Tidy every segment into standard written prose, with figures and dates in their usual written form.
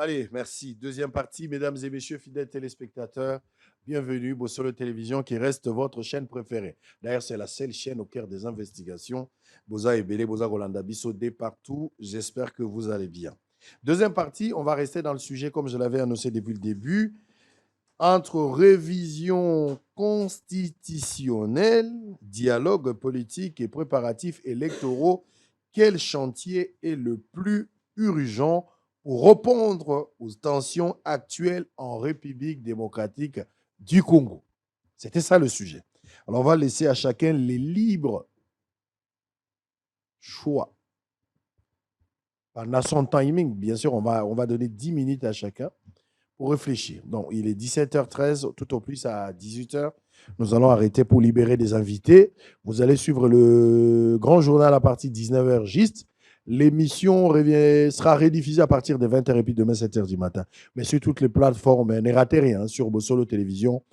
Allez, merci. Deuxième partie, mesdames et messieurs, fidèles téléspectateurs, bienvenue Bossolo Télévision qui reste votre chaîne préférée. D'ailleurs, c'est la seule chaîne au cœur des investigations. Boza Ebele, Boza Rolanda Bisso, dès partout. J'espère que vous allez bien. Deuxième partie, on va rester dans le sujet comme je l'avais annoncé depuis le début. Entre révision constitutionnelle, dialogue politique et préparatifs électoraux, quel chantier est le plus urgent pour répondre aux tensions actuelles en République démocratique du Congo? C'était ça le sujet. Alors, on va laisser à chacun les libres choix. Pendant son timing, bien sûr, on va donner 10 minutes à chacun pour réfléchir. Donc, il est 17h13, tout au plus à 18h. Nous allons arrêter pour libérer des invités. Vous allez suivre le grand journal à partir de 19h juste. L'émission sera rediffusée à partir de 20h et puis demain 7h du matin. Mais sur toutes les plateformes, ne ratez rien sur Bossolo Télévision.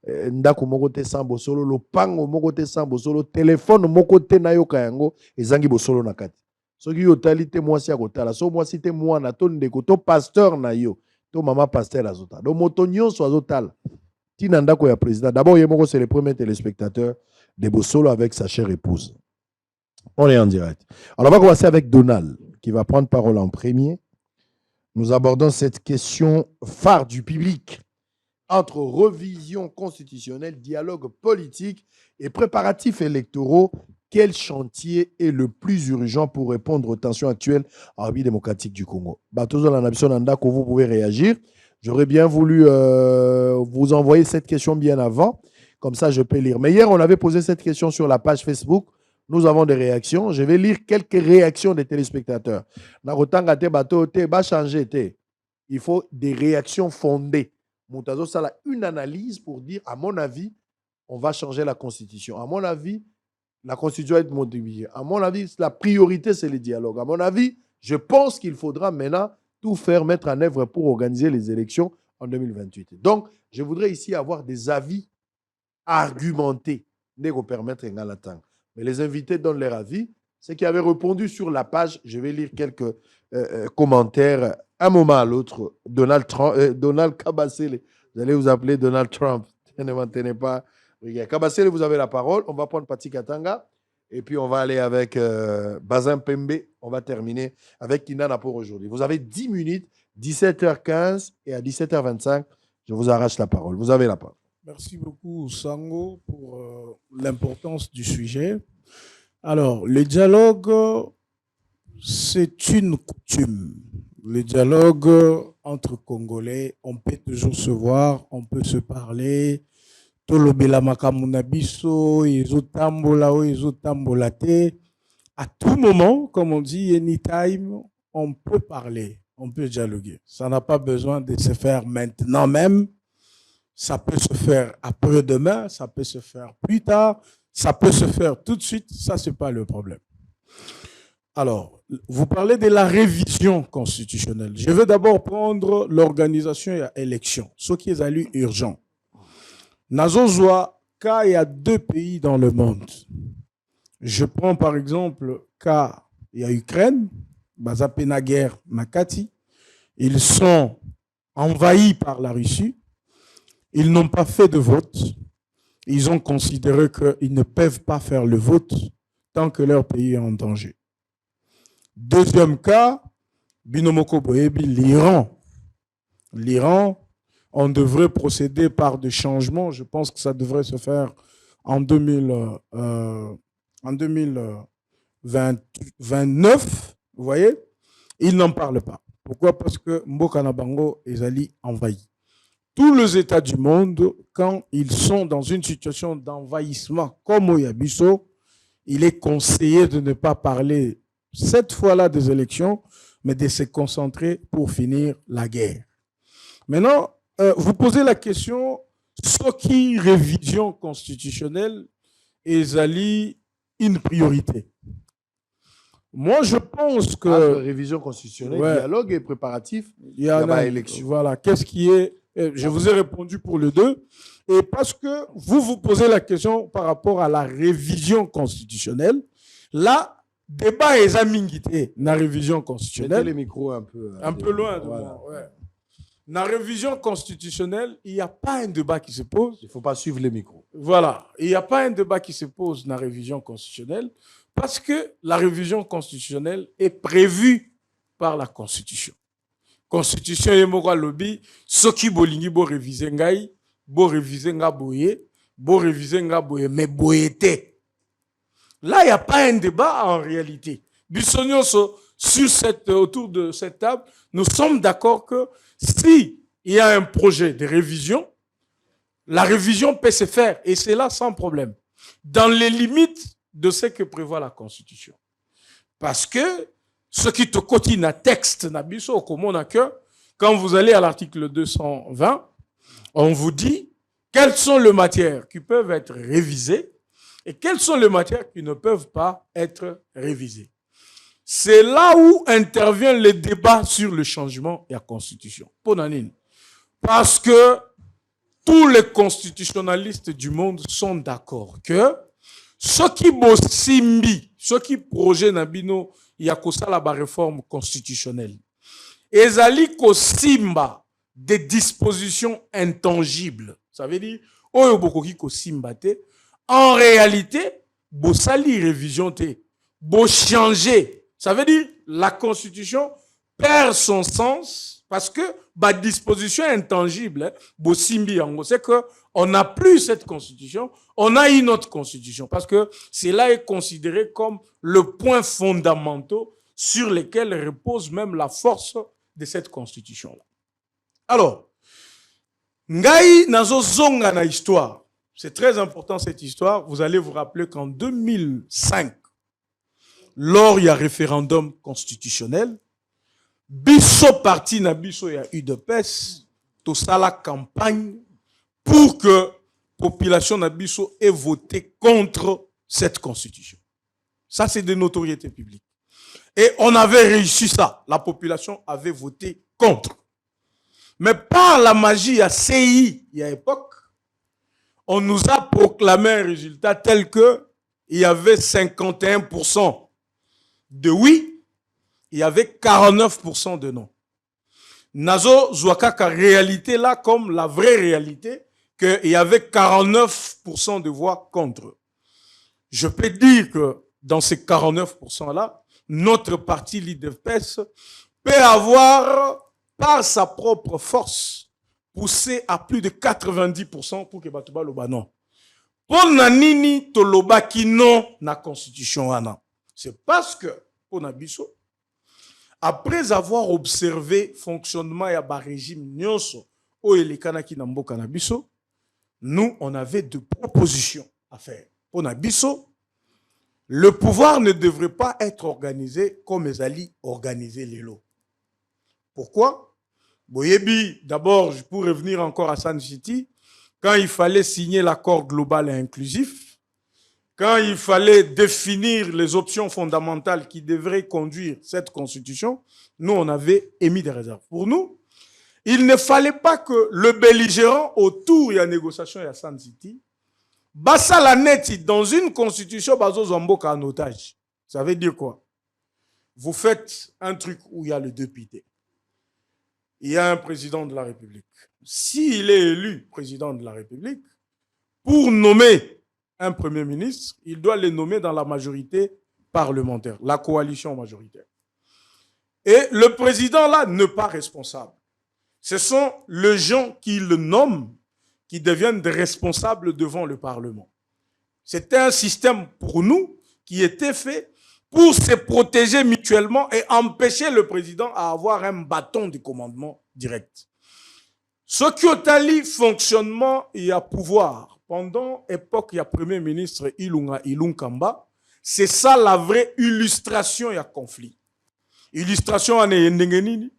Ndako mokote sans Bossolo, le pango mokote sans Bossolo, téléphone mokote na yo kayango, ezangi Bossolo nakati. Soki yo tali te mwasi ya kotala, so mwasi te mwana to ndeko to pasteur na yo. To maman pasteur azota. Donc moto nyonso azotala. Tina ndako ya président. D'abord Yemoko c'est le premier téléspectateur de Bossolo avec sa chère épouse. On est en direct. Alors on va commencer avec Donald qui va prendre parole en premier. Nous abordons cette question phare du public entre révision constitutionnelle, dialogue politique et préparatifs électoraux. Quel chantier est le plus urgent pour répondre aux tensions actuelles en République démocratique du Congo? Vous pouvez réagir. J'aurais bien voulu vous envoyer cette question bien avant. Comme ça, je peux lire. Mais hier, on avait posé cette question sur la page Facebook. Nous avons des réactions. Je vais lire quelques réactions des téléspectateurs. Il faut des réactions fondées. Moutazo, ça a une analyse pour dire, à mon avis, on va changer la Constitution. À mon avis, la Constitution va être modifiée. À mon avis, la priorité, c'est le dialogue. À mon avis, je pense qu'il faudra maintenant tout faire, mettre en œuvre pour organiser les élections en 2028. Donc, je voudrais ici avoir des avis argumentés, pour permettre un temps. Mais les invités donnent leur avis. Ceux qui avaient répondu sur la page, je vais lire quelques commentaires un moment à l'autre. Donald Kabasele, vous allez vous appeler Donald Trump. Ne maintenez pas. Kabasele, vous avez la parole. On va prendre Pati Katanga. Et puis, on va aller avec Bazin Pembe. On va terminer avec Kinana pour aujourd'hui. Vous avez 10 minutes, 17h15 et à 17h25, je vous arrache la parole. Vous avez la parole. Merci beaucoup, Sango, pour l'importance du sujet. Alors, le dialogue, c'est une coutume. Le dialogue entre Congolais, on peut toujours se voir, on peut se parler. À tout moment, comme on dit, anytime, on peut parler, on peut dialoguer. Ça n'a pas besoin de se faire maintenant même. Ça peut se faire après-demain, ça peut se faire plus tard, ça peut se faire tout de suite. Ça, ce n'est pas le problème. Alors, vous parlez de la révision constitutionnelle. Je vais d'abord prendre l'organisation et l'élection, ce qui est allé urgent. Nazozwa, car il y a 2 pays dans le monde. Je prends par exemple, car il y a Ukraine, Bazapena guerre, Makati. Ils sont envahis par la Russie. Ils n'ont pas fait de vote. Ils ont considéré qu'ils ne peuvent pas faire le vote tant que leur pays est en danger. Deuxième cas, Binomoko Boyebi, l'Iran. L'Iran, on devrait procéder par des changements. Je pense que ça devrait se faire en 2029. Vous voyez? Ils n'en parlent pas. Pourquoi? Parce que Mbokanabango est allé envahi. Tous les États du monde, quand ils sont dans une situation d'envahissement comme au Yabiso, il est conseillé de ne pas parler cette fois-là des élections, mais de se concentrer pour finir la guerre. Maintenant, vous posez la question, ce qui révision constitutionnelle est une priorité. Moi, je pense que... révision constitutionnelle, dialogue et préparatif, il y a élection. Voilà, qu'est-ce qui est... Je vous ai répondu pour le 2. Et parce que vous posez la question par rapport à la révision constitutionnelle, là, débat est amingité dans la révision constitutionnelle. Mettez les micros un peu loin de moi. Ouais. Dans la révision constitutionnelle, il n'y a pas un débat qui se pose. Il ne faut pas suivre les micros. Voilà. Il n'y a pas un débat qui se pose dans la révision constitutionnelle parce que la révision constitutionnelle est prévue par la Constitution. Constitution est mora lobby, ce qui bolingi bo réviser ngai, bo réviser nga boye, bo réviser nga boye, mais boyete. Là, il n'y a pas un débat en réalité. Autour de cette table, nous sommes d'accord que si il y a un projet de révision, la révision peut se faire et c'est là sans problème, dans les limites de ce que prévoit la Constitution. Parce que ce qui te quotidien un texte, quand vous allez à l'article 220, on vous dit quelles sont les matières qui peuvent être révisées et quelles sont les matières qui ne peuvent pas être révisées. C'est là où intervient le débat sur le changement de la Constitution. Parce que tous les constitutionnalistes du monde sont d'accord que ceux qui bosimbi, ceux qui projettent Nabino, il y a la réforme constitutionnelle. Ezali ko simba des dispositions intangibles. Ça veut dire, oyo bokoki ko simba te. En réalité, bosali révision te, bo changer. Ça veut dire, la Constitution perd son sens parce que la disposition intangible, c'est qu'on n'a plus cette Constitution, on a une autre Constitution parce que cela est considéré comme le point fondamental sur lequel repose même la force de cette Constitution-là. Alors, ngai nazo zonga na histoire. C'est très important cette histoire. Vous allez vous rappeler qu'en 2005, lors il y a référendum constitutionnel, biso parti na biso ya UDPS, tout ça la campagne pour que la population na biso ait voté contre cette constitution. Ça, c'est de notoriété publique. Et on avait réussi ça. La population avait voté contre. Mais par la magie à CI, il y a époque, on nous a proclamé un résultat tel que il y avait 51% de oui, il y avait 49% de non. Nazo Zouakaka réalité là comme la vraie réalité, qu'il y avait 49% de voix contre. Je peux dire que dans ces 49% là, notre parti l'IDPS peut avoir, par sa propre force, poussé à plus de 90% pour que Batouba loba non. Pour nanini toloba ki non na constitution ana. C'est parce que pour Nabiso, après avoir observé fonctionnement ya ba régime nyonso o elekana ki na mboka na biso, nous on avait deux propositions à faire. Pour Nabiso, le pouvoir ne devrait pas être organisé comme Ezali organisé les lots. Pourquoi? Boyebi, d'abord, pour revenir encore à San City, quand il fallait signer l'accord global et inclusif, quand il fallait définir les options fondamentales qui devraient conduire cette constitution, nous, on avait émis des réserves. Pour nous, il ne fallait pas que le belligérant autour de la négociation à San City, bassa la neti dans une constitution bazo zamboka en otage. Ça veut dire quoi? Vous faites un truc où il y a les députés. Il y a un président de la République. S'il est élu président de la République, pour nommer un premier ministre, il doit le nommer dans la majorité parlementaire, la coalition majoritaire. Et le président là n'est pas responsable. Ce sont les gens qui le nomment qui deviennent des responsables devant le Parlement. C'était un système pour nous qui était fait pour se protéger mutuellement et empêcher le président à avoir un bâton de commandement direct. Ce qui est allé fonctionnement et à pouvoir, pendant l'époque, il y a Premier ministre Ilunkamba, c'est ça la vraie illustration et à conflit. Illustration en Yendengenini.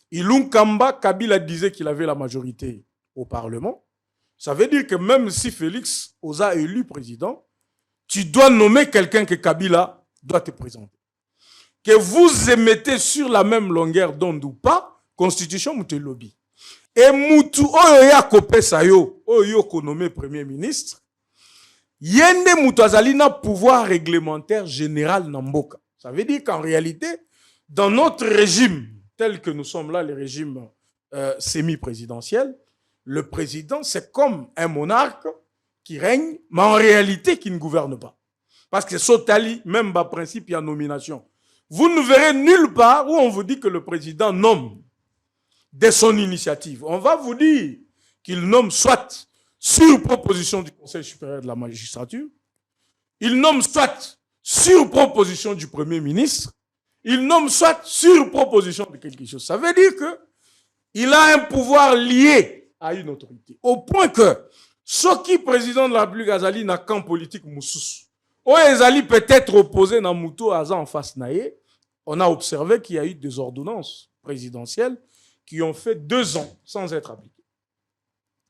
Ilunkamba, Kabila disait qu'il avait la majorité au Parlement. Ça veut dire que même si Félix osa élu président, tu dois nommer quelqu'un que Kabila doit te présenter. Que vous émettez sur la même longueur d'onde ou pas, constitution mouté lobby. Et moutou oyo ya kopé sayo, oyo ko nommé premier ministre, yende moutou azali na pouvoir réglementaire général namboka. Ça veut dire qu'en réalité, dans notre régime, tel que nous sommes là, le régime semi-présidentielle, le président, c'est comme un monarque qui règne, mais en réalité qui ne gouverne pas. Parce que Sotali, même par principe, il y a nomination. Vous ne verrez nulle part où on vous dit que le président nomme de son initiative. On va vous dire qu'il nomme soit sur proposition du Conseil supérieur de la magistrature, il nomme soit sur proposition du Premier ministre, il nomme soit sur proposition de quelque chose. Ça veut dire qu'il a un pouvoir lié à une autorité. Au point que ce qui président de la République Azali n'a qu'en politique moussous. Ou Azali peut-être opposé dans Mouto Aza en face naïe. On a observé qu'il y a eu des ordonnances présidentielles qui ont fait 2 ans sans être appliquées.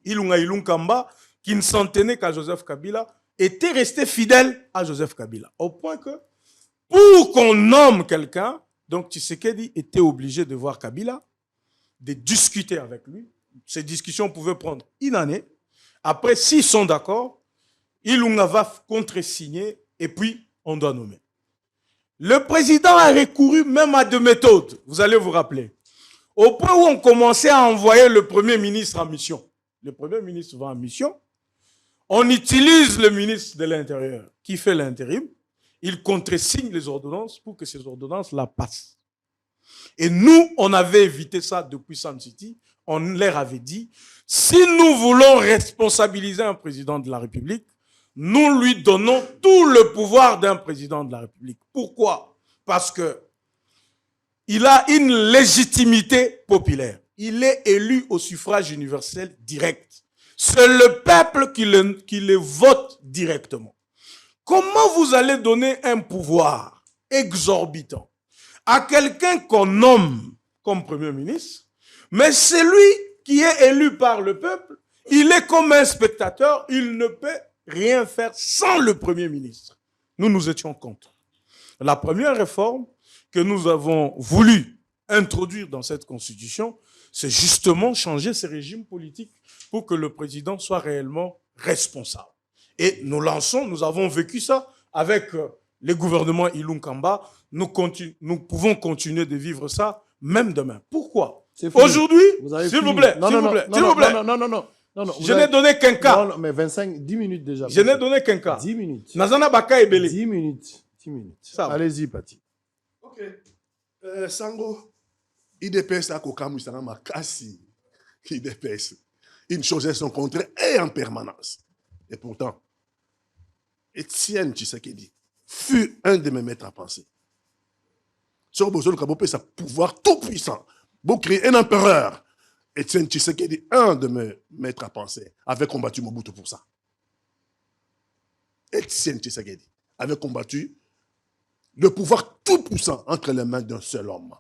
Ilunga Ilunkamba, qui ne s'en tenait qu'à Joseph Kabila, était resté fidèle à Joseph Kabila. Au point que, pour qu'on nomme quelqu'un, donc Tshisekedi était obligé de voir Kabila, de discuter avec lui. Ces discussions pouvaient prendre une année. Après, s'ils sont d'accord, Ilunga va contre-signer et puis on doit nommer. Le président a recouru même à des méthodes, vous allez vous rappeler. Au point où on commençait à envoyer le Premier ministre en mission. Le Premier ministre va en mission. On utilise le ministre de l'Intérieur qui fait l'intérim. Il contresigne les ordonnances pour que ces ordonnances la passent. Et nous, on avait évité ça depuis Sun City. On leur avait dit, si nous voulons responsabiliser un président de la République, nous lui donnons tout le pouvoir d'un président de la République. Pourquoi? Parce que il a une légitimité populaire. Il est élu au suffrage universel direct. C'est le peuple qui le vote directement. Comment vous allez donner un pouvoir exorbitant à quelqu'un qu'on nomme comme Premier ministre, mais celui qui est élu par le peuple, il est comme un spectateur, il ne peut rien faire sans le Premier ministre. Nous étions contre. La première réforme que nous avons voulu introduire dans cette constitution, c'est justement changer ce régime politique pour que le président soit réellement responsable. Et nous avons vécu ça avec les gouvernements Ilunkamba. Nous pouvons continuer de vivre ça même demain. Pourquoi? Aujourd'hui, s'il vous plaît, s'il vous plaît, s'il vous plaît. Non, je n'ai donné qu'un cas. Non, mais 10 minutes déjà. Je n'ai donné qu'un cas. 10 minutes. Nazana Baka et Belé. 10 minutes. 10 minutes. Allez-y, Pati. Ok. Sango, IDPS a kokamu sana makasi. IDPS. Une chose est son contraire et en permanence. Et pourtant, Étienne Tshisekedi fut un de mes maîtres à penser. Sur Bozolo Kabopé, sa pouvoir tout puissant. Pour créer un empereur. Étienne Tshisekedi, un de mes maîtres à penser, avait combattu Mobutu pour ça. Étienne Tshisekedi avait combattu le pouvoir tout puissant entre les mains d'un seul homme.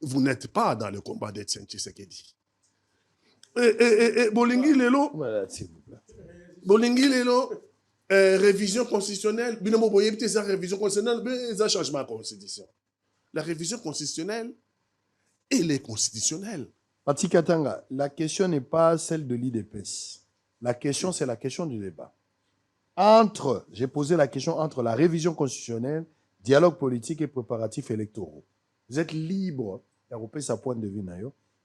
Vous n'êtes pas dans le combat d'Étienne Tshisekedi. Bolingi Lelo, Voilà, s'il vous plaît. Bolingi Lelo, révision constitutionnelle, révision constitutionnelle, ça changement de constitution. La révision constitutionnelle, elle est constitutionnelle. Pati Katanga, la question n'est pas celle de l'IDPS. La question, c'est la question du débat. J'ai posé la question entre la révision constitutionnelle, dialogue politique et préparatifs électoraux. Vous êtes libre d'arroper sa pointe de vue.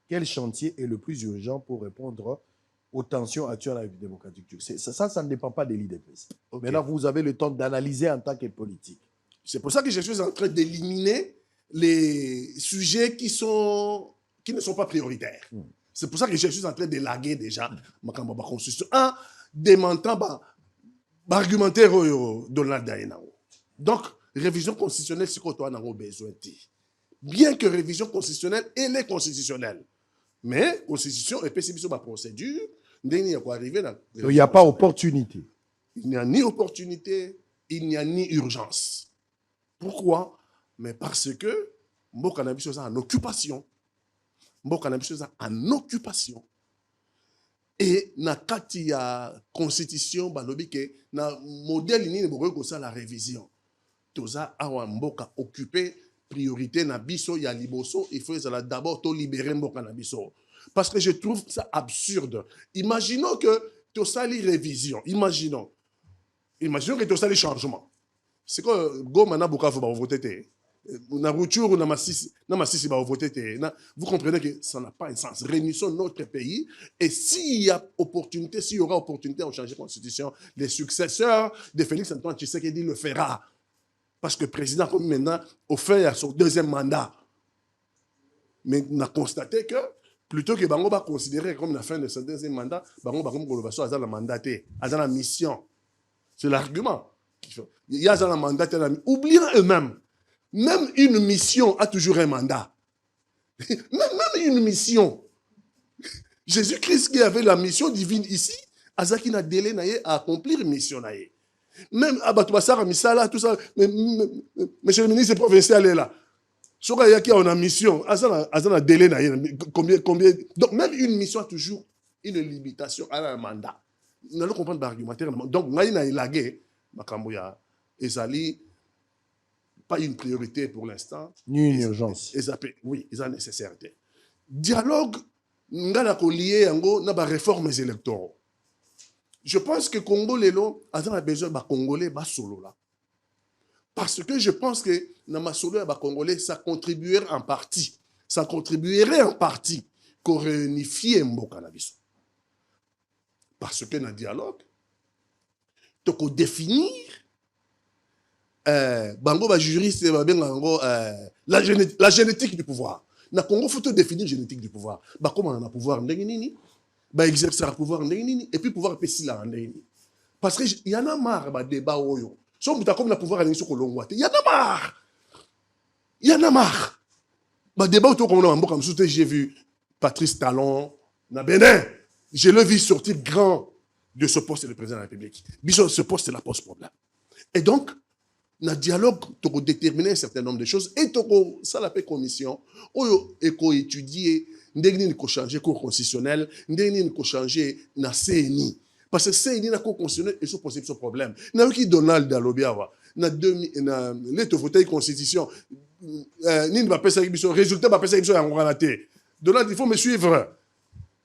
Quel chantier est le plus urgent pour répondre aux tensions actuelles à la vie démocratique? Ça ne dépend pas de l'IDPS. Okay. Maintenant, vous avez le temps d'analyser en tant que politique. C'est pour ça que je suis en train d'éliminer les sujets qui ne sont pas prioritaires. C'est pour ça que je suis en train de laguer déjà ma constitution. En démentant argumentaire Donald Dayenao. Donc, révision constitutionnelle, c'est quoi toi on a besoin de. Bien que révision constitutionnelle, elle est constitutionnelle. Mais constitution et PCB sur ma procédure, il n'y a pas opportunité. Il n'y a ni opportunité, il n'y a ni urgence. Pourquoi? Mais parce que mon cannabis est en occupation. Mon cannabis est en occupation. Et na kati ya constitution balobi ke na modèle ni bokoki ça la révision. Toza awa mboka occupé priorité na biso ya liboso, il faut d'abord to libérer mboka na biso. Parce que je trouve ça absurde. Imaginons que tu as les révisions. Imaginons que tu as les changements. C'est que go mana Bukavu va voter. Vous comprenez que ça n'a pas un sens. Réunissons notre pays et s'il y a opportunité, s'il y aura opportunité à changer la constitution, les successeurs de Félix Antoine Tshisekedi le fera. Parce que le président, comme maintenant, a fait son deuxième mandat. Mais on a constaté que plutôt que Bango va considérer comme la fin de son deuxième mandat, Bango va considérer la mandaté, la mission. C'est l'argument. Il y a un mandat, oubliant eux-mêmes. Même une mission a toujours un mandat. Même une mission. Jésus-Christ qui avait la mission divine ici, Azaki n'a délai à accomplir une mission. Même Abatouassara, Misala, tout ça, monsieur le ministre provincial est là. Soka qui a une mission, Azana délai combien. Donc même une mission a toujours une limitation à un mandat. Nous allons comprendre l'argumentaire. Donc, nous avons élagué, Ezali, pas une priorité pour l'instant. Ni une urgence. Oui, ils ont nécessité. Dialogue, nous avons lié à des réformes électorales. Je pense que Congo, a besoin de Congolais solo là. Parce que je pense que dans ma solo, Congolais, ça contribuerait en partie. Ça contribuerait en partie qu'on réunifie Mbokanabis. Parce que dans le dialogue, tu peux définir bango juriste la génétique du pouvoir. Dans le Congo, il faut définir la génétique du pouvoir. Comment on a le pouvoir exercer le pouvoir et puis pouvoir pécer là. Parce qu'il y en a marre de débat. Si on a comme le pouvoir, il y en a marre. Il y en a marre. Débat comme j'ai vu Patrice Talon, na Bénin. Je l'ai vu sortir grand de ce poste de président de la République. Ce poste, c'est la poste-problème. Et donc, dans le dialogue, tu peux déterminer un certain nombre de choses et tu peux, ça l'appelle commission, et tu étudier, tu peux changer le cours constitutionnel, tu peux changer la CNI. Parce que CNI, la cour constitutionnelle, c'est possible ce problème. Il y a qui Donald Dalobiawa, dans la constitution, résultat, Donald, il faut me suivre.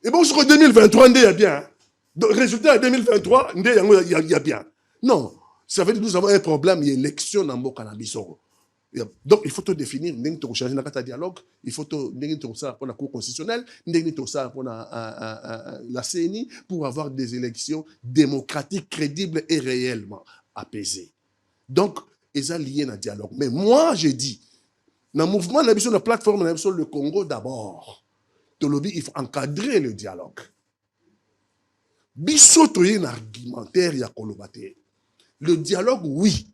Et bon, sur 2023, il y a bien. Donc, résultat, 2023, il y a bien. Non, ça veut dire que nous avons un problème, il y a élection dans le cannabis. Donc, il faut te définir, il faut changer le dialogue, il faut te ça pour la Cour constitutionnelle, ça pour la CNI, pour avoir des élections démocratiques, crédibles et réellement apaisées. Donc, ils sont liés dans le dialogue. Mais moi, j'ai dit, dans le mouvement, dans la plateforme, dans le Congo d'abord, il faut encadrer le dialogue. Bissotoye un argumentaire ya kolobate. Le dialogue, oui,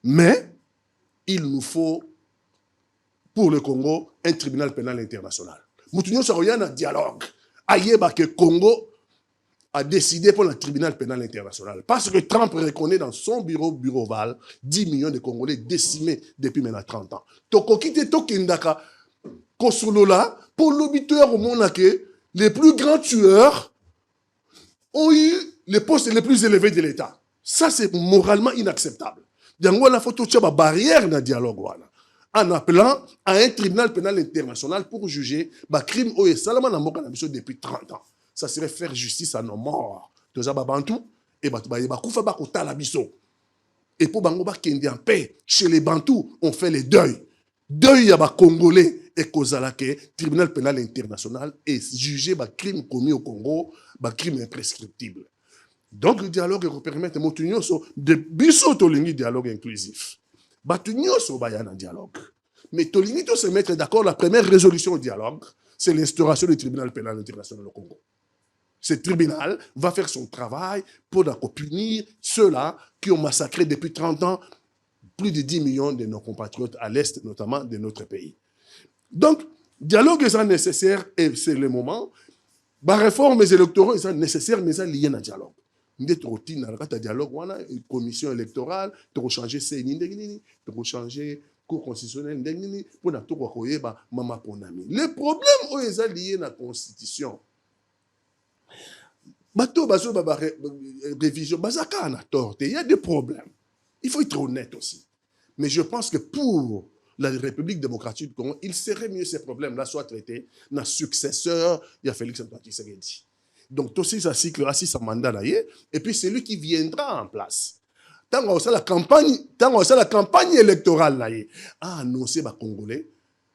mais il nous faut, pour le Congo, un tribunal pénal international. Moutounio Saroyan un dialogue. Aïeba que Congo a décidé pour le tribunal pénal international. Parce que Trump reconnaît dans son bureau Val 10 millions de Congolais décimés depuis maintenant 30 ans. Toko kite tokindaka Kosolola, pour l'auditeur au monde, les plus grands tueurs ont eu les postes les plus élevés de l'État. Ça, c'est moralement inacceptable. Il y a une photo de barrière dans le dialogue. En appelant à un tribunal pénal international pour juger les crimes et salement depuis 30 ans. Ça serait faire justice à nos morts. Et pour Bangoba Kendi en paix, chez les Bantous, on fait les deuils. Deuil à Congolais et Kozalake, tribunal pénal international, et juger les crimes commis au Congo, les crimes imprescriptibles. Donc le dialogue permet de monter de biso tolingi dialogue inclusif. Batunyo so bayana dialogue. Mais tolingi to se mettre d'accord, la première résolution au dialogue, c'est l'instauration du tribunal pénal international au Congo. Ce tribunal va faire son travail pour punir ceux-là qui ont massacré depuis 30 ans plus de 10 millions de nos compatriotes à l'est, notamment de notre pays. Donc, dialogue est nécessaire et c'est le moment. Les réformes électorales sont nécessaires, mais elles sont liées à dialogue. Nous avons dialogue, une commission électorale, tu peux changer CNI, tu peux changer cour constitutionnelle, pour nous le problème est lié à la constitution. Révision, il y a des problèmes. Il faut être honnête aussi. Mais je pense que pour la République démocratique du Congo, il serait mieux ces problèmes-là soient traités dans le successeur, il y a Félix Antoine Tshisekedi. Donc, tout ça cycle, ça mandat et puis c'est lui qui viendra en place. Tant que la campagne électorale là, a annoncé aux Congolais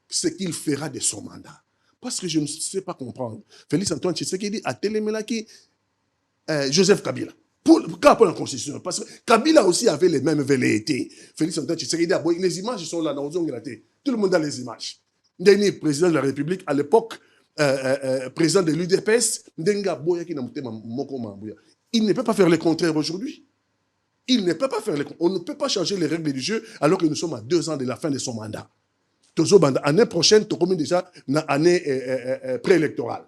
ce qu'il fera de son mandat. Parce que je ne sais pas comprendre. Félix Antoine Tshisekedi a télémélaqué Joseph Kabila. Pour la Constitution. Parce que Kabila aussi avait les mêmes velléités. Félix Antoine Tshisekedi, les images sont là, dans tout le monde a les images. Dernier président de la République, à l'époque, président de l'UDPS, il ne peut pas faire le contraire aujourd'hui. Il ne peut pas faire le contraire. On ne peut pas changer les règles du jeu alors que nous sommes à 2 ans de la fin de son mandat. L'année prochaine, tu as déjà une année préélectorale.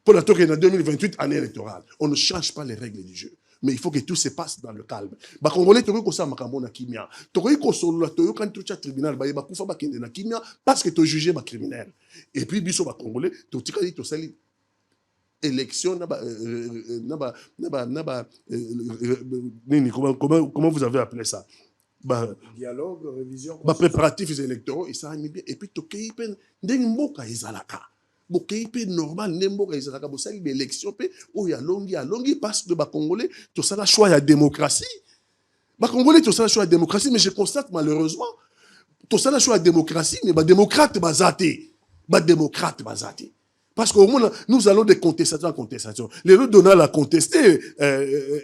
Pour la tour, en 2028, année électorale. On ne change pas les règles du jeu. Mais il faut que tout se passe dans le calme. Les Congolais, tu as makambo na kimia. Tu as solo tu quand tu as tribunal, ba kufa ba kende na kimia parce que tu as jugé ba criminel. Et puis biso ba Congolais, tu as dit sali élection comment vous avez appelé ça? Dialogue, révision. Préparatifs électoraux, et ça bien. Et puis tu as pen ndengmoka ezalaka. Bokéipé normal nemboka ezalaka bo sali élection pe o ya longi parce que ba Congolais tout ça la choix ya démocratie. Ba Congolais tout ça la choix ya démocratie, mais je constate malheureusement tout ça la choix ya démocratie, mais ba démocrate bazate. Parce qu'au moins, nous allons de contestation en contestation. Les autres Donald a contesté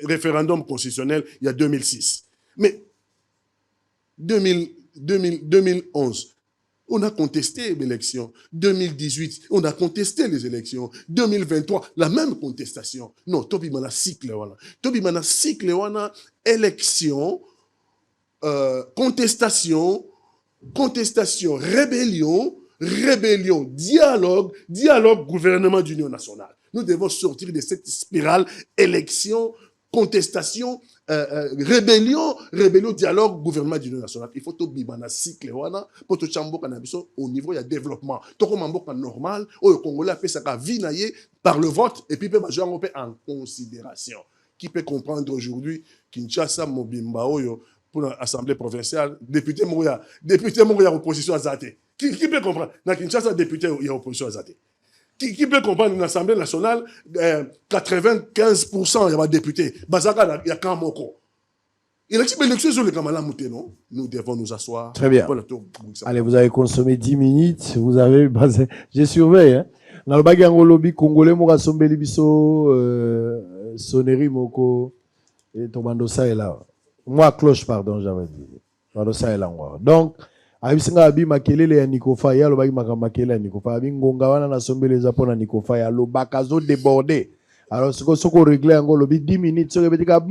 référendum constitutionnel il y a 2006. Mais 2011, on a contesté l'élection. 2018, on a contesté les élections. 2023, la même contestation. Non, Tobi Mana cycle, voilà. Tobi Mana cycle, voilà, élection, contestation, rébellion, dialogue, gouvernement d'union nationale. Nous devons sortir de cette spirale élection, contestation, rébellion, dialogue, gouvernement d'union nationale. Il faut tout bibana cycle pour tout chambo cannabis au niveau de développement. Tout comme un normal, au Congolais a fait sa vie par le vote et puis peut majeur en considération. Qui peut comprendre aujourd'hui Kinshasa Mobimba pour l'Assemblée provinciale, député Mouya opposition à Zate. Qui peut comprendre? Dans Kinshasa, député, il y a opposition à Zate. Qui peut comprendre l'Assemblée nationale, 95% il y a des députés. Bazaka, il y a Kamoko. Il a dit, mais l'élection sur le Kamala Mouté, non? Nous devons nous asseoir. Très bien. Allez, vous avez consommé 10 minutes. Vous avez. Je surveille. Hein. Dans le bagango lobby congolais, moi, Sombeli Biso, Soneri Moko, et Tomandosa est là. Moi, cloche, pardon, j'avais dit. Tomandosa est là. Donc, Abisinga abi makelele ya Nikofa ya lobaki makamакele ya Nikofa abi ngonga wana na sombele za pona Nikofa ya lobakazo débordé. Alors soko régler ngo lobi 10 minutes soko betika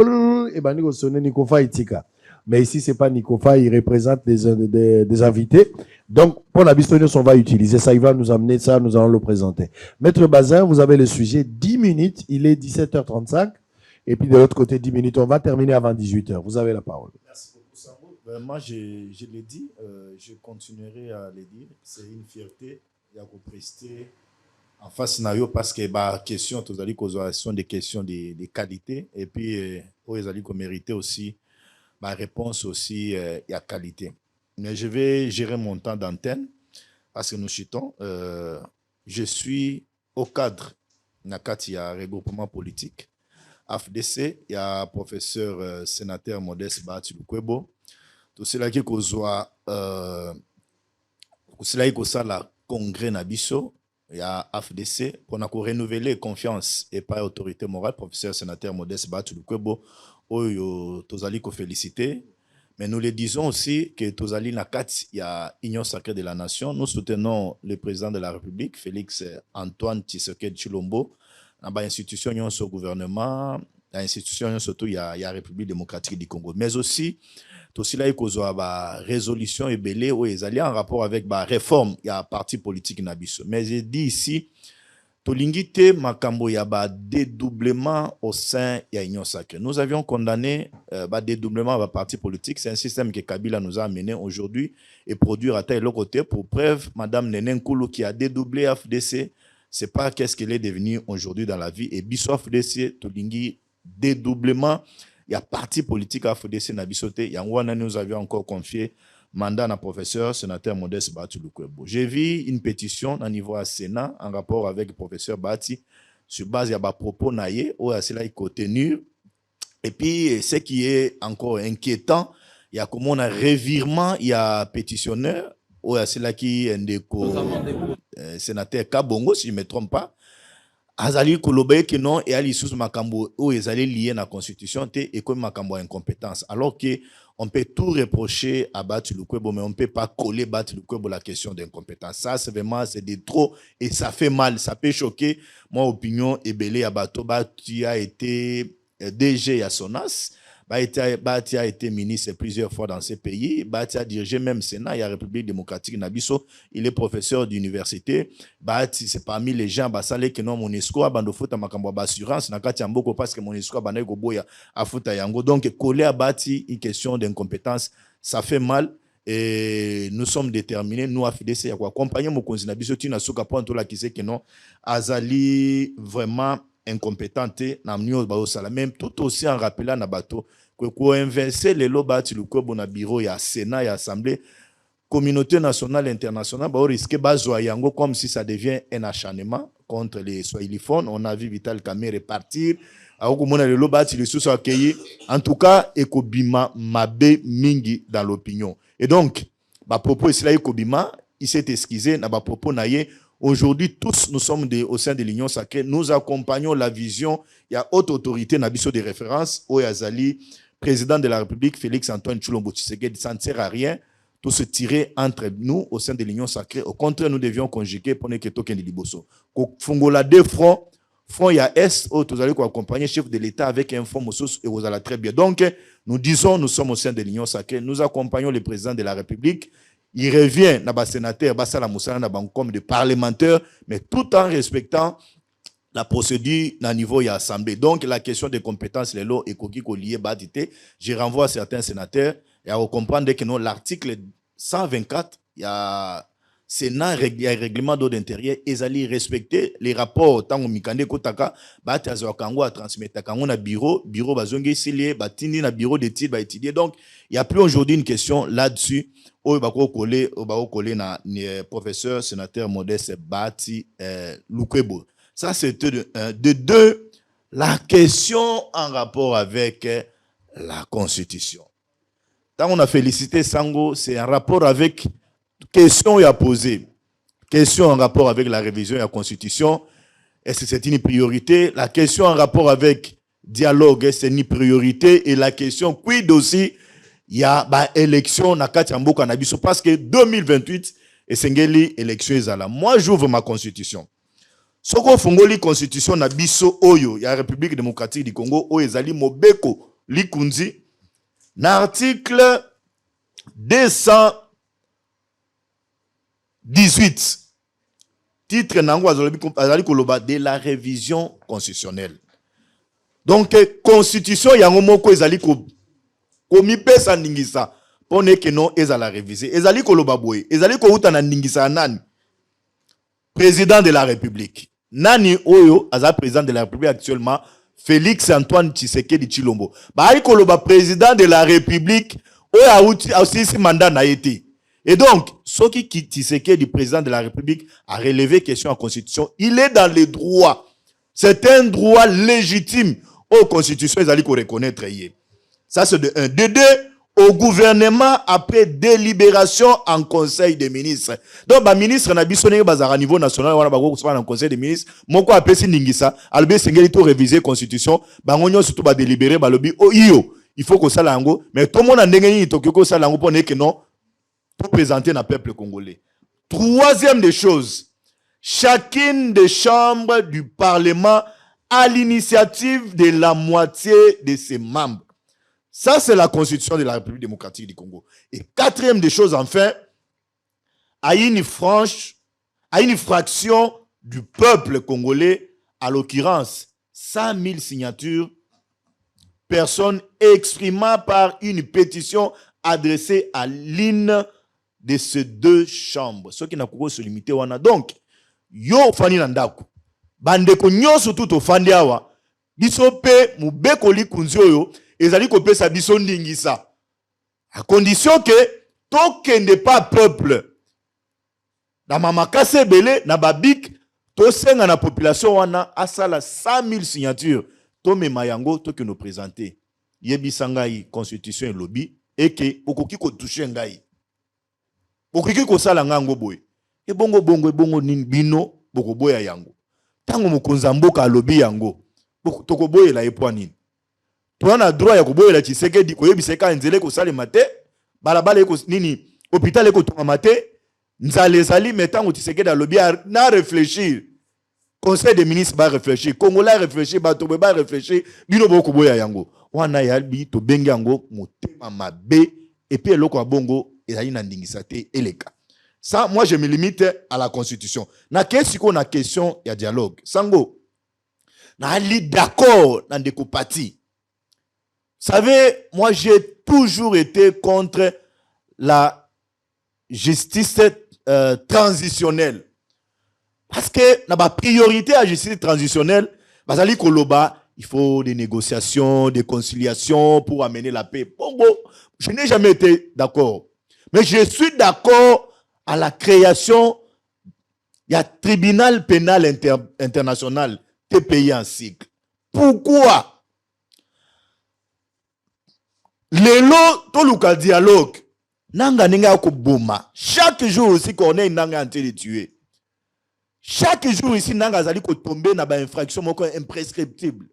et bani ko sonner Nikofa itika. Mais ici c'est pas Nikofa, il représente des invités. Donc pour la bistonneuse on va utiliser ça, il va nous amener ça, nous allons le présenter. Maître Bazin, vous avez le sujet 10 minutes, il est 17h35 et puis de l'autre côté 10 minutes, on va terminer avant 18h. Vous avez la parole. Merci. Moi, je l'ai dit, je continuerai à le dire. C'est une fierté de prester en face de parce que les questions, sont des questions de qualité. Et puis, ils ont mérité aussi ma réponse aussi y a qualité. Mais je vais gérer mon temps d'antenne parce que nous chutons. Je suis au cadre il y a regroupement politique. AFDC, il y a professeur sénateur Modeste Bahati Lukwebo. Tout cela qui soit la congrès Nabiso, il y a AFDC pour renouveler confiance et pas autorité morale, professeur sénateur Modeste Bahati Lukwebo, tozali ko féliciter. Mais nous le disons aussi que tozali nakat, il y a Union sacrée de la nation. Nous soutenons le président de la République, Félix Antoine Tshisekedi Tshilombo, dans l'institution au gouvernement, dans l'institution surtout il y a la République démocratique du Congo, mais aussi tout cela est cause de résolution et belé où ils allaient en rapport avec la réforme il y a parti politique nabiso. Mais j'ai dit ici tolingite makambo ya ba dédoublement au sein de l'Union sacrée. Nous avions condamné dédoublement de parti politique, c'est un système que Kabila nous a amené aujourd'hui et produire à tel côté pour preuve madame Nenen Koulou qui a dédoublé FDC, c'est pas qu'est-ce qu'elle est devenue aujourd'hui dans la vie et biso FDC tolingi dédoublement. Il y a parti politique à FDC Nabisoté. Il y a nous avions encore confié mandat à professeur sénateur Modeste Bahati Lukwebo. J'ai vu une pétition au niveau à Sénat en rapport avec le professeur Bahati sur base de propos naïe où c'est là il faut tenir Et puis, ce qui est encore inquiétant, il y a comme on a revirement, il y a pétitionnaire, ou c'est là qui est un sénateur Kabongo, si je ne me trompe pas. Azali Kolobe que non, et Ali sous Makambo, ou ils allaient lier la constitution, et comme Makambo a incompétence. Alors que on peut tout reprocher à Bati Lukwebo, mais on ne peut pas coller Bati Lukwebo la question d'incompétence. Ça, c'est vraiment, c'est de trop, et ça fait mal, ça peut choquer. Moi, opinion, Ebele Abato, Bati a été DG à Sonas, Bati a été ministre plusieurs fois dans ces pays, Bati a dirigé même Sénat, il y a République démocratique Nabiso, il est professeur d'université, Bati c'est parmi les gens, Basale que non Monesco, Bandofota Makambo assurance, Nakati Amboko parce que Monesco Banego Boya a Futa Yango. Donc coller à Bati une question d'incompétence, ça fait mal. Et nous sommes déterminés, nous à FDC, à accompagner Mokonzi Nabiso, Tina Souka Ponto la qui sait que non, Azali vraiment incompétente, même tout aussi en rappelant na bateau que pour inverser les lots bâti le corps na bureau et à Sénat et assemblée communauté nationale internationale ba risquer bazwa yango comme si ça devient un acharnement contre les swahiliphones. On a vu Vital Kamerhe partir alors que le lots bâti le sous accueilli en tout cas ekobima mabe mingi dans l'opinion et donc ba propos isla ekobima il s'est excusé na ba propos naie. Aujourd'hui, tous, nous sommes au sein de l'Union sacrée. Nous accompagnons la vision. Il y a haute autorité, Nabiso de référence, Oyazali, président de la République, Félix Antoine Tshilombo Tshisekedi. Ça ne sert à rien de se tirer entre nous au sein de l'Union sacrée. Au contraire, nous devions conjuguer pour ne que token de Liboso. Fongola deux fronts. Front, il y a Est, où vous allez accompagner le chef de l'État avec un front et vous allez très bien. Donc, nous disons, nous sommes au sein de l'Union sacrée. Nous accompagnons le président de la République. Il revient dans le sénateur, comme des parlementaires, mais tout en respectant la procédure à niveau de l'Assemblée. Donc, la question des compétences, les lois et qui liées, je renvoie à certains sénateurs et à comprendre que l'article 124, il y a Sénat, il y a un règlement d'ordre intérieur, ils allaient respecter les rapports. Tant que Mikande Kotaka, Kango a transmettre Kango na bureau bazongi silié, batini na bureau d'études, étudier. Donc, il n'y a plus aujourd'hui une question là-dessus. Au collé na professeur sénateur Modeste Bati Lukwebo. Ça c'est de deux la question en rapport avec la Constitution. Quand on a félicité Sango, c'est un rapport avec question à poser. Question en rapport avec la révision de la Constitution. Est-ce que c'est une priorité? La question en rapport avec dialogue, est-ce que c'est une priorité? Et la question quid aussi? Il y a élection na kati mboka na biso parce que 2028 et sengeli élection ezala. Moi j'ouvre ma constitution. Soko fongoli constitution na biso oyo ya République démocratique du Congo oyo ezali mobeko likunzi na article 218 titre nango azali koloba de la révision constitutionnelle. Donc constitution yango moko ezali ko komi pesa ningisa pone que non ezala réviser ezali koloba boye ezali ko uta na ningisa nani président de la République nani oyo aza président de la République actuellement Félix Antoine Tshisekedi Tshilombo ba koloba président de la République oyo aussi mandat na été et donc ce qui Tshisekedi président de la République a relevé question en constitution il est dans les droits c'est un droit légitime aux constitutions ezali ko reconnaître yé. Ça, c'est de 1. De 2, au gouvernement, après délibération en conseil des ministres. Donc, le ministre n'a pas à niveau national, on a en conseil des ministres. Mon quoi, après, c'est Ningisa, Albé Sengeli, tout réviser la constitution, on a surtout délibérer, il faut que ça l'ango, mais tout le monde a dégané, il faut que ça l'ango pour que non, pour présenter le peuple congolais. Troisième des choses, chacune des chambres du Parlement a l'initiative de la moitié de ses membres. Ça, c'est la constitution de la République démocratique du Congo. Et quatrième des choses, enfin, à une fraction du peuple congolais, à l'occurrence, 100 000 signatures, personnes exprimant par une pétition adressée à l'une de ces deux chambres. Ce qui n'a pas se limiter. Donc, yo fani nandaku. Bandeko nyoso tout au fandi awa. Bisope mubeko li kunzioyo. Ezali kopesa biso ndingisa. À condition que tokende pas peuple. Na mamakase belé, na babik, to senga na population wana asala 100 000 signatures. To mema yango to que nous présenter. yebisa ngai constitution et lobby et que okoki ko toucher ngai okoki ko sala ngango boy e bongo nini bino boko boya yango tango mokonza mboka lobby yango boko toko boyela epwa nini to na droit ya ko boyela Tshisekedi ko yebisa ka nzele ko sala mate balabala eko nini hôpital eko to mate nzale zali metango Tshisekedi a lobby na réfléchir. Conseil des ministres va réfléchir, Congolais réfléchir, Batobe va réfléchir, bino boko boya yango. Wana yalbi to bengi yango motema mabe et puis eloko ya bongo ezali na ndingisa te eleka. Ça moi je me limite à la constitution. Na question na question ya dialogue. Sango na ali d'accord na ndeko parti. Vous savez, moi j'ai toujours été contre la justice transitionnelle. Parce que la priorité à la justice transitionnelle, bazali koloba, il faut des négociations, des conciliations pour amener la paix. Bon, je n'ai jamais été d'accord. Mais je suis d'accord à la création du tribunal pénal international, TPI en cycle. Pourquoi? Lelo, toluka dialogue. Nanga nenga ko boma. Chaque jour aussi qu'on est nanga en train de tuer. Chaque jour ici, Nanga Zali ko tomber na ba infraction moko imprescriptible.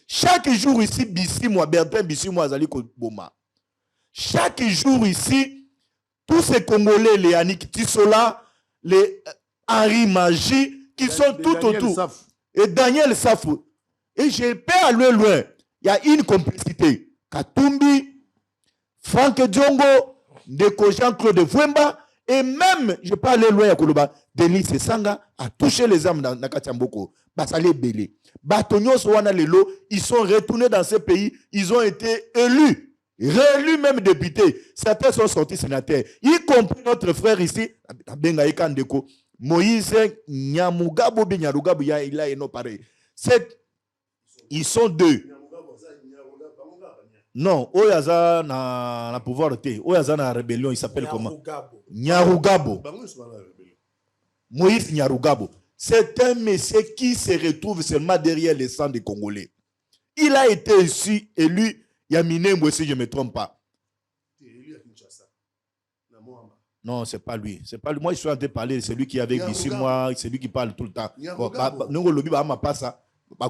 Chaque jour ici, Bertin Bissimo Zali ko boma. Chaque jour ici, tous ces Congolais, les Yannick Tissola, les Henri Magie, qui sont tout autour. Et Daniel Safou. Et j'ai peur à loin. Il y a une complicité. Katumbi, Franck Diongo, Ndeko Jean-Claude Vwemba, et même, je parle loin à Koloba, Denis Sanga a touché les âmes dans Nakatiamboko. Basale Belé. Batonio Sowana Lelo, ils sont retournés dans ce pays, ils ont été élus, réélus même députés. Certains sont sortis sénateurs, y compris notre frère ici, Bengaï Kandeko, Moïse Nyamugabo Binyarugabo, il a non pareil. Ils sont deux. Non, Oyaza na pouvoir te. Oyaza na rébellion, il s'appelle comment? Nyarugabo. Moïse Nyarugabo. C'est un monsieur qui se retrouve seulement derrière les sangs des Congolais. Il a été ici élu, Yaminembo, si je ne me trompe pas. Non, c'est pas lui. C'est pas lui. Moi, je suis en train de parler de celui qui est avec ici, moi, c'est lui qui parle tout le temps. Nous, le lobby, pas ça.